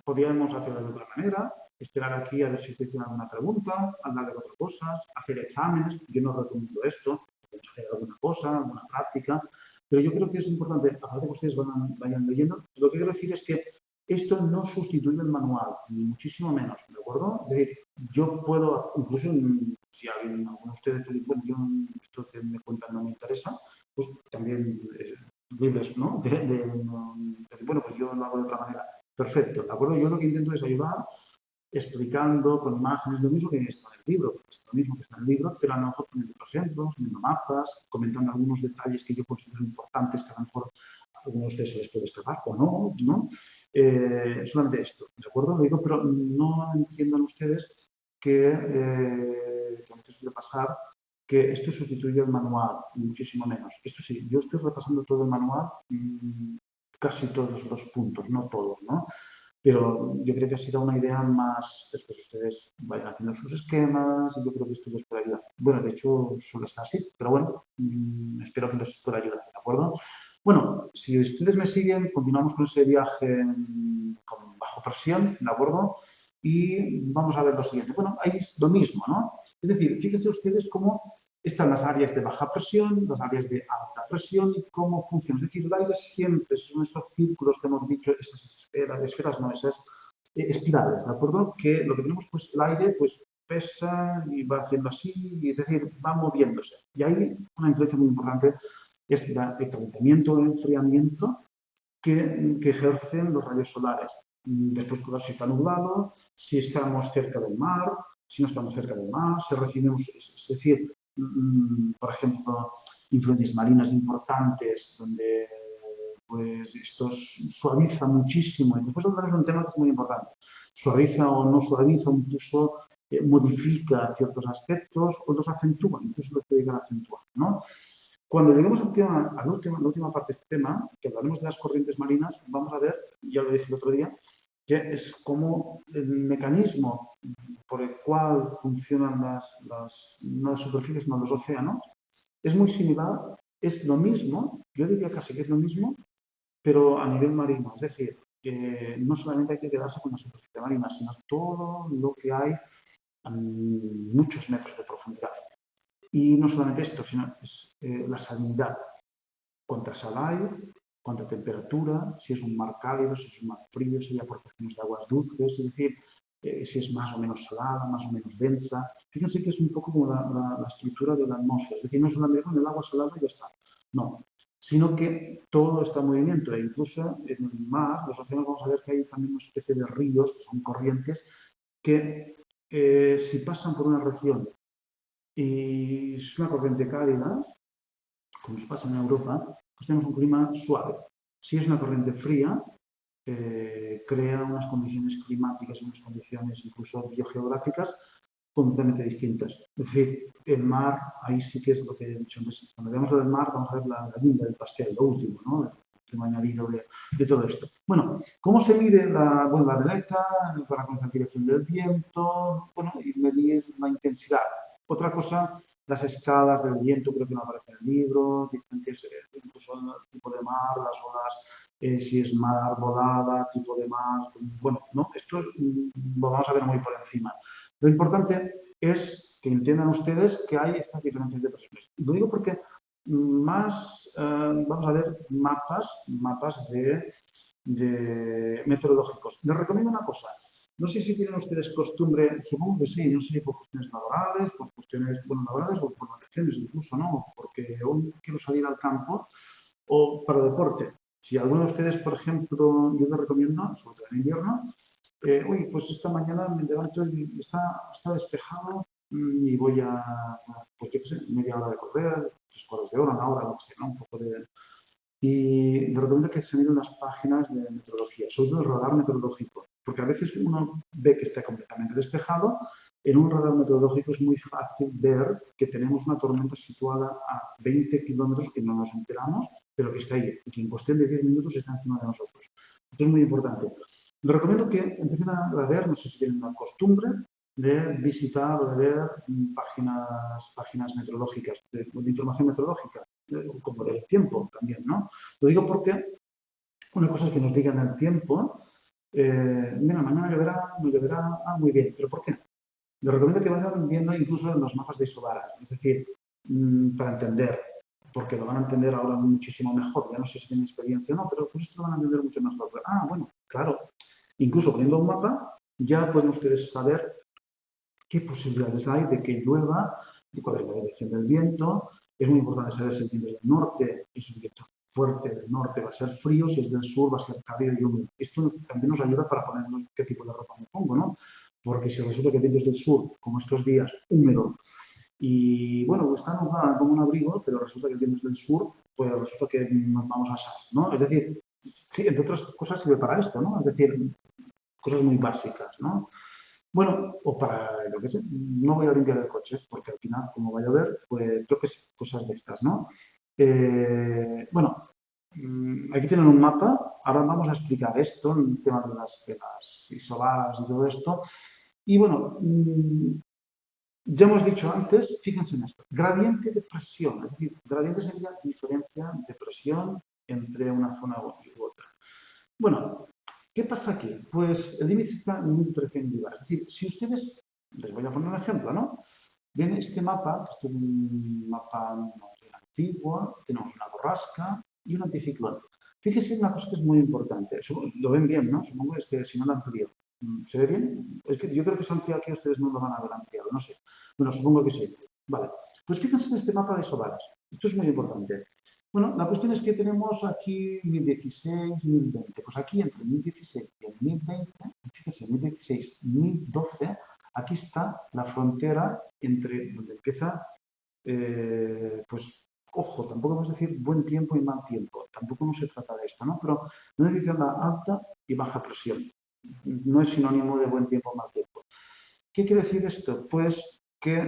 podríamos hacerlas de otra manera, esperar aquí a ver si ustedes tienen alguna pregunta, hablar de otras cosas, hacer exámenes, yo no recomiendo esto, podemos hacer alguna cosa, alguna práctica, pero yo creo que es importante, aparte que ustedes vayan leyendo, lo que quiero decir es que esto no sustituye el manual, ni muchísimo menos, ¿de acuerdo? Es decir, yo puedo, incluso si alguno de ustedes, bueno, yo esto que me cuentan no me interesa, pues también libres, ¿no? Bueno, pues yo lo hago de otra manera. Perfecto, ¿de acuerdo? Yo lo que intento es ayudar explicando con imágenes lo mismo que está en el libro, es lo mismo que está en el libro, pero a lo mejor poniendo ejemplos, poniendo mapas, comentando algunos detalles que yo considero importantes que a lo mejor a algunos de ustedes se les puede escapar o no, ¿no? Solamente esto, ¿de acuerdo? Lo digo, pero no entiendan ustedes que a veces suele pasar que esto sustituye el manual, muchísimo menos. Esto sí, yo estoy repasando todo el manual, casi todos los puntos, no todos, ¿no? Pero yo creo que ha sido una idea más, después ustedes vayan haciendo sus esquemas y yo creo que esto les puede ayudar. Bueno, de hecho, suele estar así, pero bueno, espero que les pueda ayudar, ¿de acuerdo? Bueno, si ustedes me siguen, continuamos con ese viaje con bajo presión, ¿de acuerdo? Y vamos a ver lo siguiente. Bueno, ahí es lo mismo, ¿no? Es decir, fíjense ustedes cómo están las áreas de baja presión, las áreas de alta presión y cómo funciona. Es decir, el aire siempre son esos círculos que hemos dicho, esas esferas no, esas espirales, ¿de acuerdo? Que lo que tenemos, pues el aire, pues pesa y va haciendo así, y es decir, va moviéndose. Y ahí una influencia muy importante es el calentamiento o enfriamiento que ejercen los rayos solares. Después, pues, si está nublado, si estamos cerca del mar, si no estamos cerca del mar, si recibimos, es decir, por ejemplo, influencias marinas importantes, donde pues esto suaviza muchísimo. Y después hablaremos de un tema que es muy importante. Suaviza o no suaviza, incluso modifica ciertos aspectos, otros acentúa, incluso los puede llegar a acentuar, ¿no? Cuando lleguemos al tema, a la última parte de este tema, que hablaremos de las corrientes marinas, vamos a ver, ya lo dije el otro día, que es como el mecanismo por el cual funcionan no las superficies, no los océanos, es muy similar, es lo mismo, yo diría casi que es lo mismo, pero a nivel marino. Es decir, que no solamente hay que quedarse con la superficie marina, sino todo lo que hay a muchos metros de profundidad. Y no solamente esto, sino la salinidad. Cuánta sal hay, cuánta temperatura, si es un mar cálido, si es un mar frío, si hay aportaciones de aguas dulces, es decir, si es más o menos salada, más o menos densa. Fíjense que es un poco como la estructura de la atmósfera. Es decir, no solamente con el agua salada y ya está. No, sino que todo está en movimiento. E incluso en el mar, los océanos, vamos a ver que hay también una especie de ríos, que son corrientes, que si pasan por una región y es una corriente cálida, como nos pasa en Europa, pues tenemos un clima suave. Si es una corriente fría, crea unas condiciones climáticas, unas condiciones incluso biogeográficas completamente distintas. Es decir, el mar, ahí sí que es lo que he dicho antes. Cuando veamos lo del mar, vamos a ver la guinda del pastel, lo último, ¿no? El último añadido de todo esto. Bueno, ¿cómo se mide la veleta para conocer la dirección del viento? Bueno, y medir la intensidad. Otra cosa, las escalas del viento, creo que no aparece en el libro, diferentes, incluso el tipo de mar, las olas, si es mar volada, tipo de mar. Bueno, no, esto lo vamos a ver muy por encima. Lo importante es que entiendan ustedes que hay estas diferencias de presiones. Lo digo porque vamos a ver mapas de meteorológicos. Les recomiendo una cosa. No sé si tienen ustedes costumbre, supongo que sí, no sé si por cuestiones laborales, por cuestiones, bueno, laborales o por vacaciones incluso, ¿no? Porque hoy quiero salir al campo o para deporte. Si alguno de ustedes, por ejemplo, yo les recomiendo, sobre todo en invierno, uy, pues esta mañana me levanto y está despejado y voy pues yo qué sé, media hora de correr, 3 cuartos de hora, una hora, lo que sea, ¿no? Un poco de... Y les recomiendo que se miren las páginas de meteorología, sobre todo el radar meteorológico, porque a veces uno ve que está completamente despejado. En un radar meteorológico es muy fácil ver que tenemos una tormenta situada a 20 kilómetros que no nos enteramos, pero que está ahí y que en cuestión de 10 minutos está encima de nosotros. Esto es muy importante. Les recomiendo que empiecen a ver, no sé si tienen una costumbre, de visitar o de ver páginas meteorológicas, de información meteorológica, como del tiempo también, ¿no? Lo digo porque una cosa es que nos digan el tiempo, mira, mañana lloverá, no lloverá, muy bien, ¿pero por qué? Les recomiendo que vayan viendo incluso en los mapas de isobaras, es decir, para entender, porque lo van a entender ahora muchísimo mejor. Ya no sé si tienen experiencia o no, pero pues esto lo van a entender mucho mejor. Bueno, claro, incluso poniendo un mapa, ya pueden ustedes saber qué posibilidades hay de que llueva y cuál es la dirección del viento. Es muy importante saber si el viento es del norte, es un viento fuerte del norte va a ser frío, si es del sur va a ser cálido y húmedo. Esto también nos ayuda para ponernos qué tipo de ropa me pongo, ¿no? Porque si resulta que vienes del sur, como estos días, húmedo, y bueno, está nublado como un abrigo, pero resulta que vienes del sur, pues resulta que nos vamos a asar, ¿no? Es decir, sí, entre otras cosas sirve para esto, ¿no? Es decir, cosas muy básicas, ¿no? Bueno, o para lo que sé, no voy a limpiar el coche, porque al final, como va a llover, pues creo que es cosas de estas, ¿no? Bueno, aquí tienen un mapa, ahora vamos a explicar esto, el tema de las isoladas y todo esto. Y bueno, ya hemos dicho antes, fíjense en esto, gradiente de presión, es decir, gradiente sería diferencia de presión entre una zona u otra. Bueno, ¿qué pasa aquí? Pues el límite está en 1300 milibares. Es decir, si ustedes, les voy a poner un ejemplo, ¿no? Ven este mapa, que esto es un mapa antiguo, tenemos una borrasca y un anticiclón. Fíjense en una cosa que es muy importante. Lo ven bien, ¿no? Supongo que si no lo han amplío. ¿Se ve bien? Es que yo creo que se amplía aquí, ustedes no lo van a ver ampliado, no sé. Bueno, supongo que sí. Vale. Pues fíjense en este mapa de isobaras. Esto es muy importante. Bueno, la cuestión es que tenemos aquí 1016, 1020. Pues aquí entre 1016 y el 1020, fíjense, 1016 y 1012, aquí está la frontera entre donde empieza, pues, ojo, tampoco vamos a decir buen tiempo y mal tiempo. Tampoco no se trata de esto, ¿no? Pero donde dice la alta y baja presión. No es sinónimo de buen tiempo o mal tiempo. ¿Qué quiere decir esto? Pues que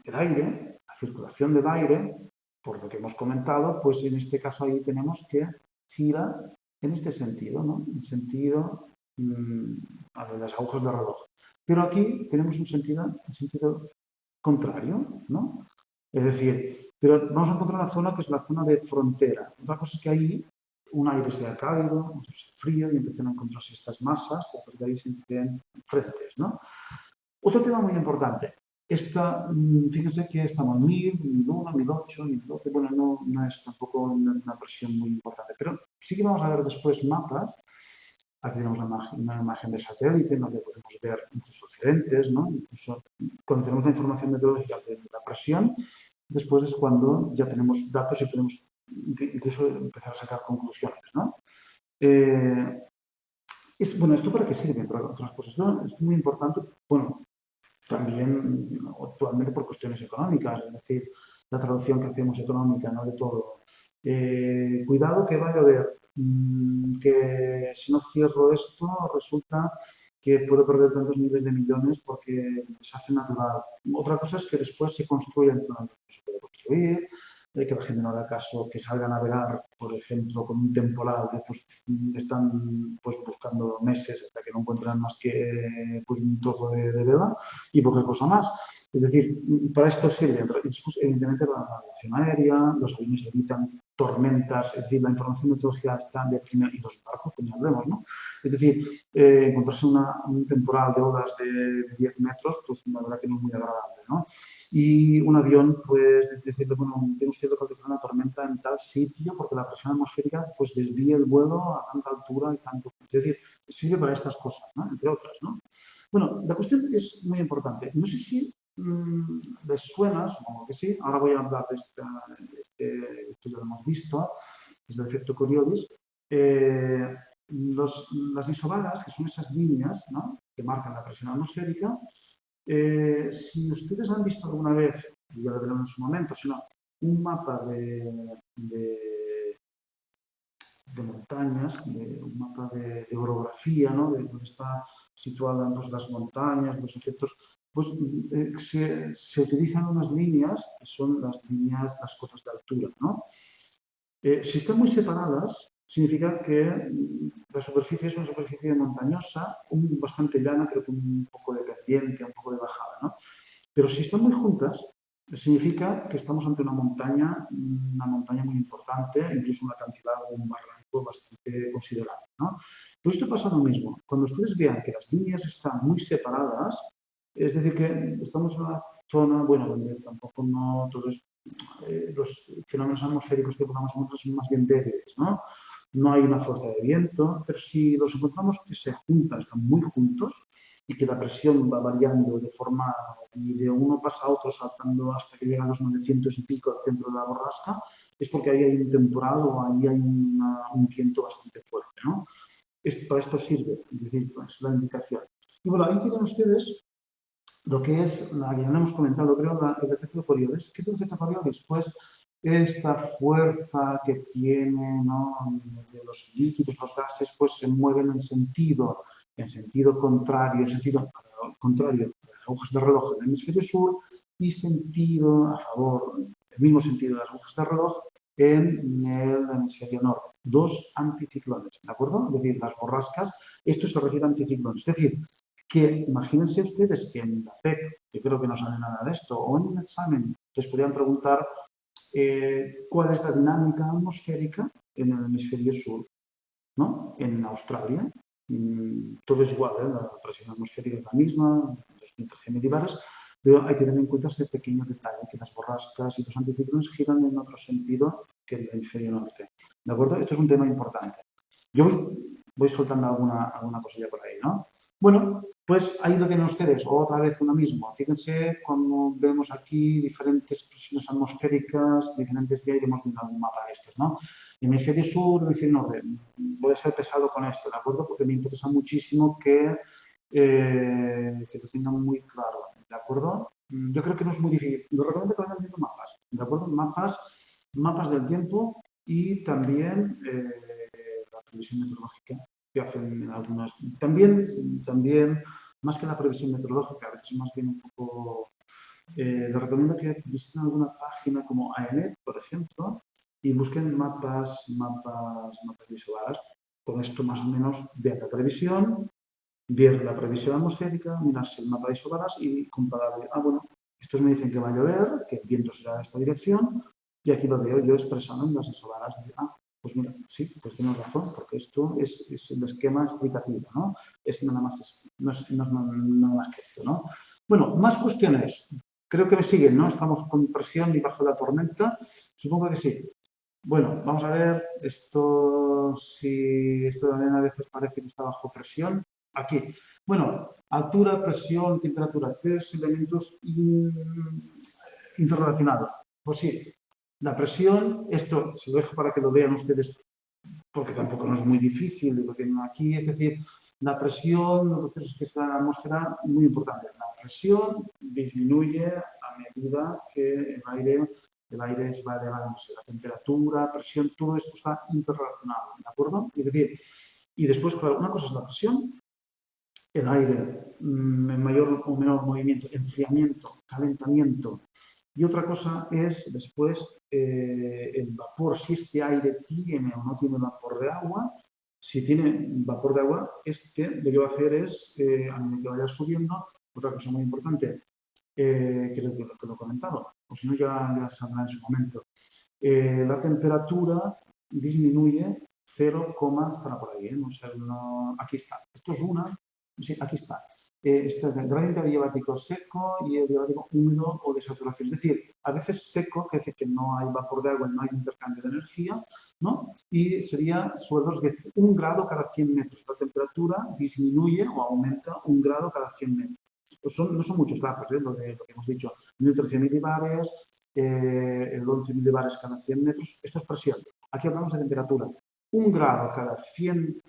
el aire, la circulación del aire, por lo que hemos comentado, pues en este caso ahí tenemos que gira en este sentido, ¿no? En sentido de las agujas de reloj. Pero aquí tenemos un sentido contrario, ¿no? Es decir, pero vamos a encontrar una zona que es la zona de frontera. Otra cosa es que ahí un aire sea cálido, otro sea frío y empiezan a encontrarse estas masas y a partir de ahí se creen frentes, ¿no? Otro tema muy importante. Fíjense que estamos 1000, 1001, 1008, 1012. Bueno, no es tampoco una presión muy importante, pero sí que vamos a ver después mapas. Aquí tenemos una imagen de satélite donde podemos ver incluso diferentes, ¿no? Incluso cuando tenemos la información meteorológica de la presión, después es cuando ya tenemos datos y podemos incluso empezar a sacar conclusiones, ¿no? Bueno, ¿esto para qué sirve? Para otras cosas, ¿no? Es muy importante, bueno, también actualmente por cuestiones económicas, es decir, la traducción que hacemos económica, no de todo. Cuidado que va a llover, que si no cierro esto resulta que puedo perder tantos miles de millones porque se hace natural. Otra cosa es que después se construya en zonas donde se puede construir, que la gente no haga caso, que salgan a navegar, por ejemplo, con un temporal, que pues, están pues, buscando meses hasta que no encuentran más que pues, un trozo de vela y poca cosa más. Es decir, para esto sirve. Después, evidentemente, la navegación aérea, los aviones evitan tormentas, es decir, la información meteorológica está de primera, y los barcos, como ya hablemos, ¿no? Es decir, encontrarse un temporal de olas de 10 metros, pues la verdad que no es muy agradable, ¿no? Y un avión, pues, decirle, bueno, tiene usted que calcular una tormenta en tal sitio porque la presión atmosférica, pues, desvía el vuelo a tanta altura y tanto. Es decir, sirve para estas cosas, ¿no? Entre otras, ¿no? Bueno, la cuestión es muy importante. No sé si les suena, supongo que sí. Ahora voy a hablar de esto ya lo hemos visto, es el efecto Coriolis. Las isobaras, que son esas líneas, ¿no?, que marcan la presión atmosférica, si ustedes han visto alguna vez, y ya lo verán en su momento, sino un mapa de montañas, un mapa de orografía, ¿no?, de donde están situadas pues, las montañas, los efectos, pues se utilizan unas líneas que son las líneas, las cotas de altura, ¿no? Si están muy separadas, significa que la superficie es una superficie montañosa, bastante llana, creo que un poco de pendiente, un poco de bajada, ¿no? Pero si están muy juntas, significa que estamos ante una montaña muy importante, incluso un acantilado o un barranco bastante considerable, ¿no? Pues esto pasa lo mismo. Cuando ustedes vean que las líneas están muy separadas, es decir, que estamos en una zona, bueno, donde tampoco no todos los fenómenos atmosféricos que podamos encontrar son más bien débiles, ¿no? No hay una fuerza de viento, pero si los encontramos que se juntan, están muy juntos, y que la presión va variando de forma, y de uno pasa a otro saltando hasta que llega a los 900 y pico al centro de la borrasca, es porque ahí hay un temporal o ahí hay un viento bastante fuerte, ¿no? Para esto sirve, es decir, es la indicación. Y bueno, ahí tienen ustedes lo que es, la que ya hemos comentado, creo, el efecto de Coriolis. ¿Qué es el efecto de Coriolis? Pues esta fuerza que tiene, ¿no?, de los líquidos, los gases, pues se mueven en sentido contrario, las agujas de reloj en el hemisferio sur y sentido a favor, el mismo sentido de las agujas de reloj en el hemisferio norte. Dos anticiclones, ¿de acuerdo? Es decir, las borrascas, esto se refiere a anticiclones. Es decir, que imagínense ustedes que en la PEC, yo creo que no saben nada de esto, o en un examen les podrían preguntar cuál es la dinámica atmosférica en el hemisferio sur, ¿no? En Australia, todo es igual, la presión atmosférica es la misma, 213 milibares, pero hay que tener en cuenta este pequeño detalle, que las borrascas y los anticiclones giran en otro sentido que el hemisferio norte. ¿De acuerdo? Esto es un tema importante. Yo voy soltando alguna cosilla por ahí, ¿no? Bueno, pues ahí lo tienen ustedes, otra vez uno mismo. Fíjense cómo vemos aquí diferentes presiones atmosféricas, diferentes días, iremos viendo algún mapa de estos, ¿no? Hemisferio sur, hemisferio norte. Voy a ser pesado con esto, ¿de acuerdo? Porque me interesa muchísimo que lo tengan muy claro, ¿de acuerdo? Yo creo que no es muy difícil. Lo recomiendo que vayan viendo mapas, ¿de acuerdo? Mapas del tiempo y también la previsión meteorológica que hacen algunas. También, más que la previsión meteorológica, a veces más bien un poco. Les recomiendo que visiten alguna página como AEMET, por ejemplo, y busquen mapas visuales. Con esto más o menos ver la previsión, ver la previsión atmosférica, mirarse el mapa de isobaras y comparar. Bueno, estos me dicen que va a llover, que el viento será de esta dirección, y aquí lo veo yo expresado en las isobaras. Pues mira, sí, pues tienes razón, porque esto es el esquema explicativo, ¿no? Es nada más, no es nada más que esto, ¿no? Bueno, más cuestiones. Creo que me siguen, ¿no? Estamos con presión y bajo la tormenta. Supongo que sí. Bueno, vamos a ver, esto también a veces parece que está bajo presión. Aquí. Bueno, altura, presión, temperatura, tres elementos interrelacionados. Pues sí, la presión, esto se lo dejo para que lo vean ustedes, porque tampoco no es muy difícil, lo tienen aquí, es decir, la presión, los procesos que se dan en la atmósfera, muy importante. La presión disminuye a medida que el aire se va elevándose, la temperatura, presión, todo esto está interrelacionado, ¿de acuerdo? Es decir, y después, claro, una cosa es la presión, el aire en mayor o menor movimiento, enfriamiento, calentamiento, y otra cosa es después el vapor, si este aire tiene o no tiene vapor de agua. Si tiene vapor de agua, lo que va a hacer es, a medida que vaya subiendo, otra cosa muy importante, creo que lo he comentado, o si no ya saldrá en su momento. La temperatura disminuye 0, estará por ahí, aquí está. Esto es sí, aquí está. Este es el gradiente adiabático seco y el adiabático húmedo o de saturación. Es decir, a veces seco, que dice que no hay vapor de agua, no hay intercambio de energía, ¿no? Y sería suelos de 1 grado cada 100 metros. La temperatura disminuye o aumenta 1 grado cada 100 metros. Pues no son muchos grados, lo que hemos dicho. 1.013 milibares, el 11 milibares cada 100 metros. Esto es presión. Aquí hablamos de temperatura. 1 grado cada 100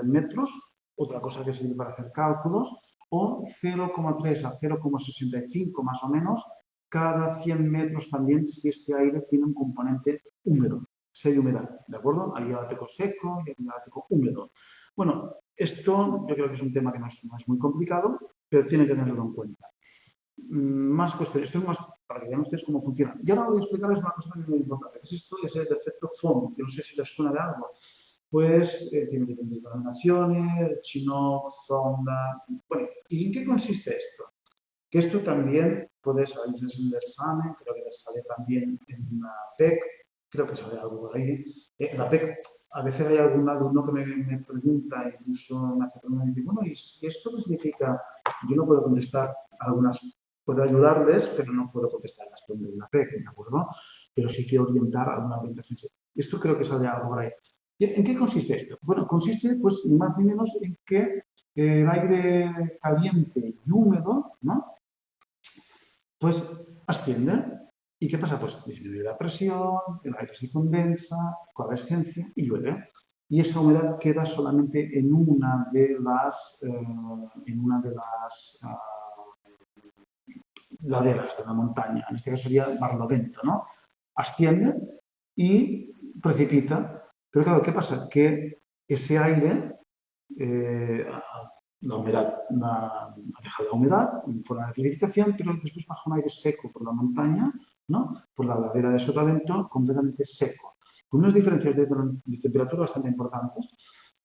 metros, otra cosa que sirve para hacer cálculos, o 0,3 a 0,65 más o menos cada 100 metros también si este aire tiene un componente húmedo, si hay humedad, ¿de acuerdo? Hay adiabático seco y adiabático húmedo. Bueno, esto yo creo que es un tema que no es muy complicado, pero tiene que tenerlo en cuenta. Más cuestiones, esto es más para que vean ustedes cómo funciona. Y ahora voy a explicarles una cosa muy importante, que es esto, es el efecto FOM, que no sé si les suena de algo. Pues tiene diferentes denominaciones, Chinook, Zonda. Bueno, ¿y en qué consiste esto? Que esto también puede salir en el examen, creo que les sale también en la PEC, creo que sale algo por ahí. La PEC, a veces hay algún alumno que me pregunta, incluso me hace preguntas y dice, bueno, ¿y esto qué significa? Yo no puedo contestar algunas, puedo ayudarles, pero no puedo contestar las preguntas de la PEC, ¿de acuerdo? Pero sí que orientar a una orientación. Esto creo que sale algo por ahí. ¿En qué consiste esto? Bueno, consiste, pues, más o menos en que el aire caliente y húmedo, ¿no? Pues asciende. ¿Y qué pasa? Pues disminuye la presión, el aire se condensa, coalescencia y llueve. Y esa humedad queda solamente en una de las, laderas de la montaña. En este caso sería Barlovento, ¿no? Asciende y precipita. Pero claro, ¿qué pasa? Que ese aire, la humedad, ha dejado la humedad en forma de precipitación, pero después baja un aire seco por la montaña, ¿no? Por la ladera de Sotavento, completamente seco. Con unas diferencias de temperatura bastante importantes,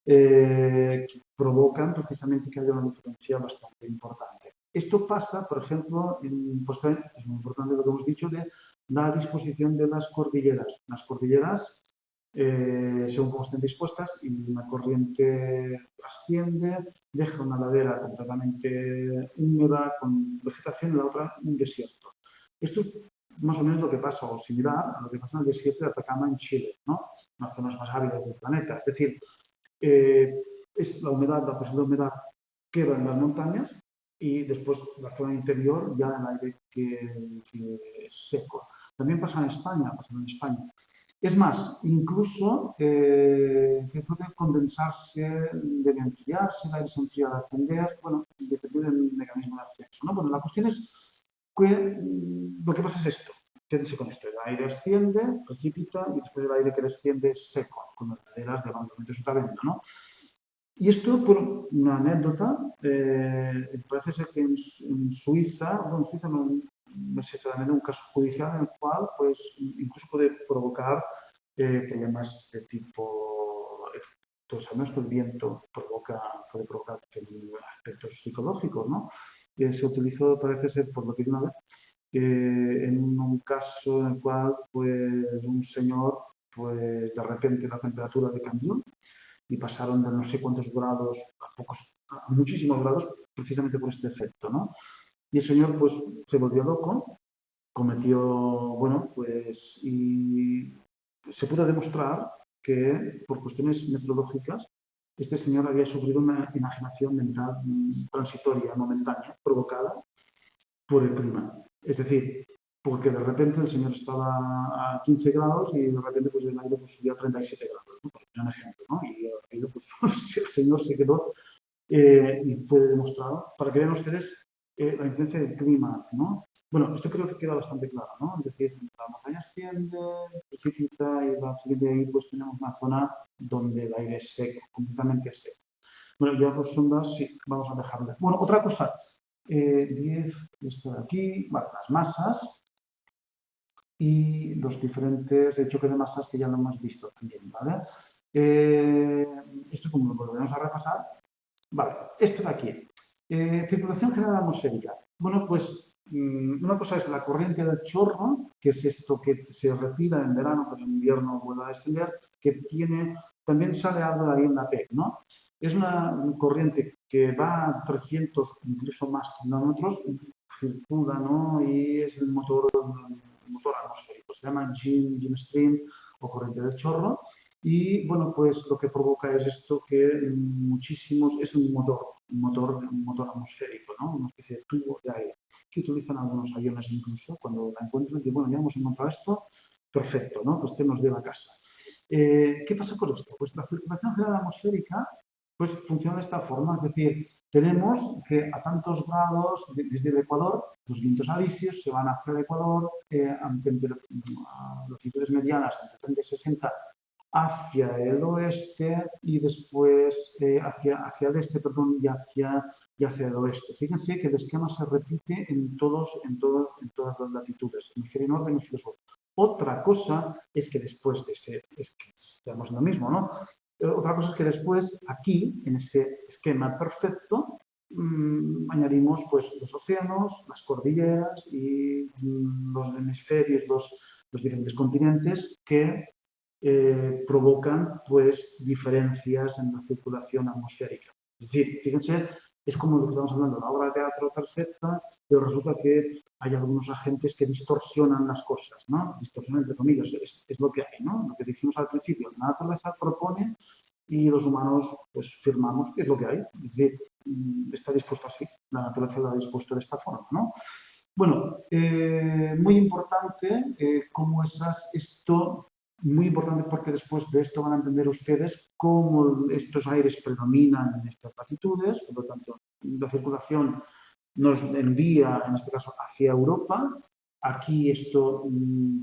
que provocan precisamente que haya una diferencia bastante importante. Esto pasa, por ejemplo, pues es muy importante lo que hemos dicho de la disposición de las cordilleras. Las cordilleras, según cómo estén dispuestas, y una corriente asciende, deja una ladera completamente húmeda con vegetación y la otra un desierto. Esto es más o menos lo que pasa, o similar a lo que pasa en el desierto de Atacama en Chile, ¿no? Las zonas más áridas del planeta. Es decir, es la humedad, la posible humedad queda en las montañas y después la zona interior ya el aire que es seco. También pasa en España, Es más, incluso que puede condensarse, debe enfriarse, el aire se enfría al ascender, bueno, depende del mecanismo de ascenso, ¿no? Bueno, la cuestión es que lo que pasa es esto. Quédense con esto, el aire asciende, precipita y después el aire que desciende es seco, con las laderas de Barlovento y Sotavento, ¿no? Y esto, por una anécdota, parece ser que en Suiza, bueno, en Suiza no sé exactamente, un caso judicial en el cual pues, incluso puede provocar problemas de tipo, todos sabemos que el viento puede provocar aspectos psicológicos, ¿no? Se utilizó, parece ser, por lo que de una vez, en un caso en el cual pues, un señor, pues de repente la temperatura le cambió y pasaron de no sé cuántos grados a muchísimos grados precisamente por este efecto, ¿no? Y el señor pues se volvió loco, cometió, bueno, pues y se pudo demostrar que por cuestiones meteorológicas este señor había sufrido una enajenación mental transitoria, momentánea, provocada por el clima. Es decir, porque de repente el señor estaba a 15 grados y de repente pues, el aire pues, subía a 37 grados, ¿no? Por un ejemplo, ¿no? Y el aire, pues, el señor se quedó y fue demostrado, para que vean ustedes la influencia del clima, ¿no? Bueno, esto creo que queda bastante claro, ¿no? Es decir, la montaña asciende, precipita y la siguiente de ahí pues tenemos una zona donde el aire es seco, completamente seco. Bueno, ya por sondas sí, vamos a dejarlo. Bueno, otra cosa, 10, esto de aquí, vale, las masas y los diferentes choques de masas que ya lo hemos visto también, ¿vale? Esto como lo volveremos a repasar. Vale, esto de aquí. Circulación general atmosférica. Bueno, pues una cosa es la corriente del chorro, que es esto que se retira en verano, pero en invierno vuelve a descender, que tiene, también sale algo de ahí en la PEC, ¿no? Es una corriente que va a 300, incluso más kilómetros, circula, ¿no? Y es el motor atmosférico. Se llama Gene Stream o corriente del chorro. Y bueno, pues lo que provoca es esto que es un motor atmosférico, ¿no? Una especie de tubo de aire que utilizan algunos aviones incluso cuando la encuentran, que bueno, ya hemos encontrado esto, perfecto, ¿no? Pues que nos lleva a casa. ¿Qué pasa con esto? Pues la circulación general atmosférica pues funciona de esta forma, es decir, tenemos que a tantos grados desde el Ecuador, los vientos alisios se van hacia el Ecuador a latitudes medianas entre 30 y 60 hacia el oeste y después hacia el este, perdón, y hacia el oeste. Fíjense que el esquema se repite en todas las latitudes, hemisferio norte, hemisferio sur. Otra cosa es que después de ese, es que estamos en lo mismo, ¿no? Otra cosa es que después, aquí, en ese esquema perfecto, añadimos pues, los océanos, las cordilleras y los hemisferios, los diferentes continentes que provocan pues, diferencias en la circulación atmosférica. Es decir, fíjense, es como lo que estamos hablando, la obra de teatro perfecta, pero resulta que hay algunos agentes que distorsionan las cosas, ¿no? Distorsionan entre comillas, es lo que hay, ¿no? Lo que dijimos al principio, la naturaleza propone y los humanos pues firmamos que es lo que hay. Es decir, está dispuesto así, la naturaleza lo ha dispuesto de esta forma, ¿no? Bueno, muy importante cómo muy importante porque después de esto van a entender ustedes cómo estos aires predominan en estas latitudes, por lo tanto, la circulación nos envía, en este caso, hacia Europa. Aquí esto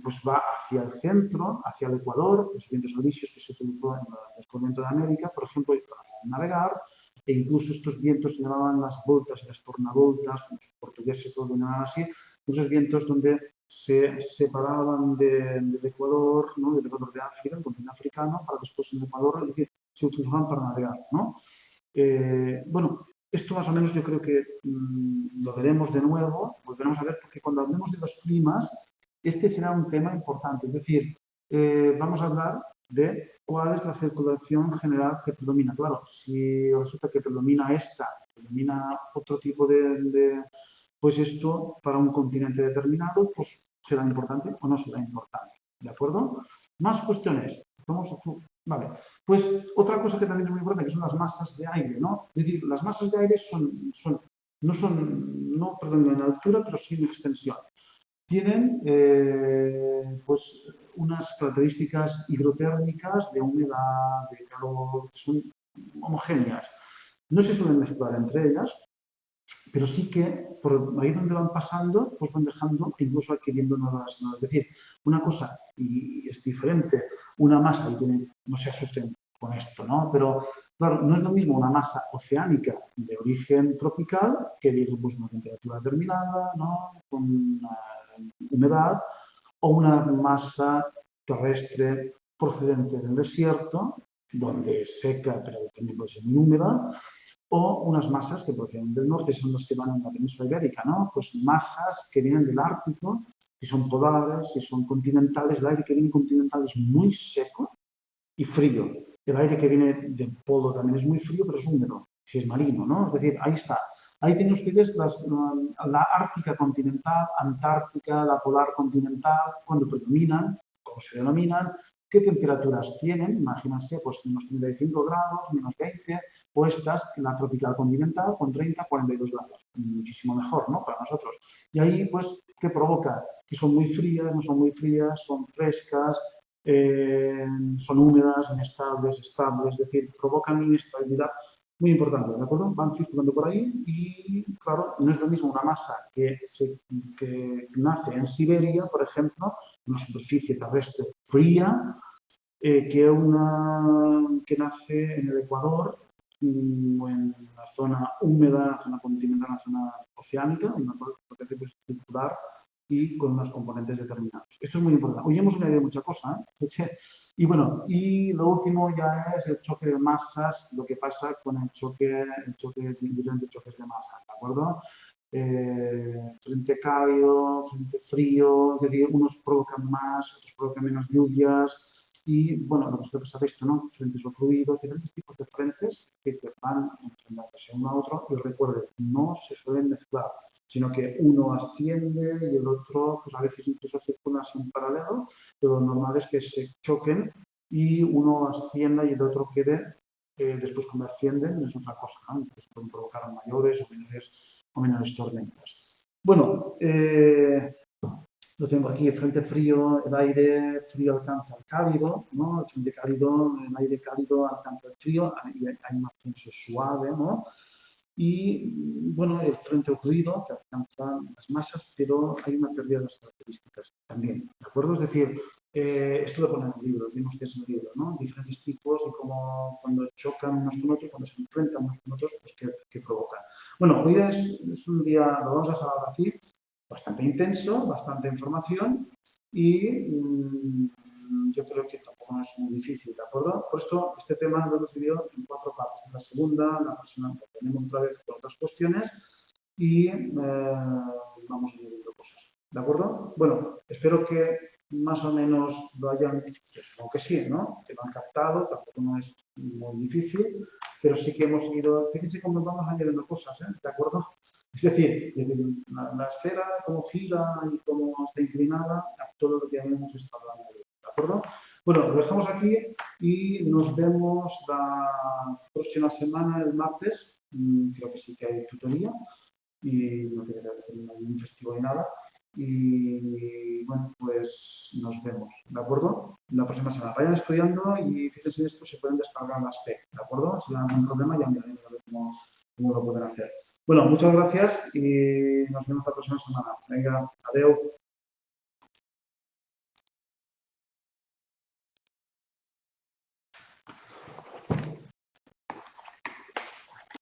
pues va hacia el centro, hacia el Ecuador, los vientos alisios que se utilizó en el descubrimiento de América, por ejemplo, para navegar, e incluso estos vientos se llamaban las voltas y las tornavoltas, como los portugueses lo denominaban así, esos vientos donde se separaban del Ecuador, ¿no? Del Ecuador de África, el continente africano, para después en el Ecuador, es decir, se utilizaban para navegar, ¿no? Bueno, esto más o menos yo creo que lo veremos de nuevo, volveremos a ver, porque cuando hablemos de los climas, este será un tema importante. Es decir, vamos a hablar de cuál es la circulación general que predomina. Claro, si resulta que predomina otro tipo pues esto para un continente determinado, pues será importante o no será importante. ¿De acuerdo? Más cuestiones. Vale. Pues otra cosa que también es muy importante, que son las masas de aire, ¿no? Es decir, las masas de aire no predominan en altura, pero sí en extensión. Tienen pues unas características hidrotérmicas de humedad, de calor, que son homogéneas. No se suelen mezclar entre ellas, pero sí que por ahí donde van pasando, pues van dejando, incluso adquiriendo nuevas. Es decir, una cosa, y es diferente, una masa, y no se asusten con esto, ¿no? Pero claro, no es lo mismo una masa oceánica de origen tropical que viene pues, una temperatura determinada, ¿no? Con una humedad, o una masa terrestre procedente del desierto, donde es seca, pero también puede ser muy húmeda, o unas masas que proceden del norte, son las que van en la península ibérica, ¿no? Pues masas que vienen del Ártico, si son polares, si son continentales. El aire que viene continental es muy seco y frío. El aire que viene del polo también es muy frío, pero es húmedo, si es marino, ¿no? Es decir, ahí está. Ahí tienen ustedes la ártica continental, antártica, la polar continental, cuando predominan, cómo se denominan, qué temperaturas tienen, imagínense, pues menos 35 grados, menos 20, o estas, la tropical continental, con 30, 42 grados. Muchísimo mejor, ¿no? Para nosotros. Y ahí, pues, ¿qué provoca? Que son muy frías, no son muy frías, son frescas, son húmedas, inestables, estables, es decir, provocan inestabilidad muy importante, ¿de acuerdo? Van circulando por ahí y, claro, no es lo mismo una masa que nace en Siberia, por ejemplo, una superficie terrestre fría, que una que nace en el Ecuador o en la zona húmeda, la zona continental, la zona oceánica, en la cual puede circular y con unos componentes determinados. Esto es muy importante. Hoy hemos añadido mucha cosa, ¿eh? Y bueno, y lo último ya es el choque de masas, lo que pasa con el choque diferentes choques de masas, ¿de acuerdo? Frente cálido, frente frío, es decir, unos provocan más, otros provocan menos lluvias, y bueno, lo que usted sabe esto, ¿no? Frentes o fluidos, diferentes tipos de frentes que van enfrentándose uno a otro, y recuerde, no se suelen mezclar, sino que uno asciende y el otro, pues a veces incluso circula en paralelo, pero lo normal es que se choquen y uno ascienda y el otro quede, después cuando ascienden es otra cosa, ¿no? Entonces pueden provocar mayores o menores tormentas. Bueno, lo tengo aquí, el frente frío, el aire frío alcanza al cálido, ¿no? El frente cálido, el aire cálido alcanza el frío, hay un ascenso suave, ¿no? Y, bueno, el frente ocurrido que alcanza las masas, pero hay una pérdida de las características también, ¿de acuerdo? Es decir, esto lo pone en el libro, vimos que es en el libro, ¿no? Diferentes tipos y cómo cuando chocan unos con otros, cuando se enfrentan unos con otros, pues qué provocan. Bueno, hoy es un día, lo vamos a dejar ahora aquí, bastante intenso, bastante información y yo creo que tampoco es muy difícil, ¿de acuerdo? Por esto, este tema lo hemos dividido en 4 partes. En la segunda, la próxima, tenemos otra vez con otras cuestiones y vamos añadiendo cosas, ¿de acuerdo? Bueno, espero que más o menos lo hayan, supongo que sí, ¿no? Que lo han captado, tampoco no es muy difícil, pero sí que hemos ido, fíjense cómo vamos añadiendo cosas, ¿eh? ¿De acuerdo? Es decir, desde la esfera, cómo gira y cómo está inclinada, a todo lo que habíamos estado hablando, ¿de acuerdo? Bueno, lo dejamos aquí y nos vemos la próxima semana, el martes. Creo que sí que hay tutoría y no tiene que haber ningún festivo ni nada. Y acuerdo? La próxima semana. Vayan estudiando y fíjense en esto, se pueden descargar las P, ¿de acuerdo? Si dan algún problema ya miraremos a ver cómo lo pueden hacer. Bueno, muchas gracias y nos vemos la próxima semana. Venga, adiós.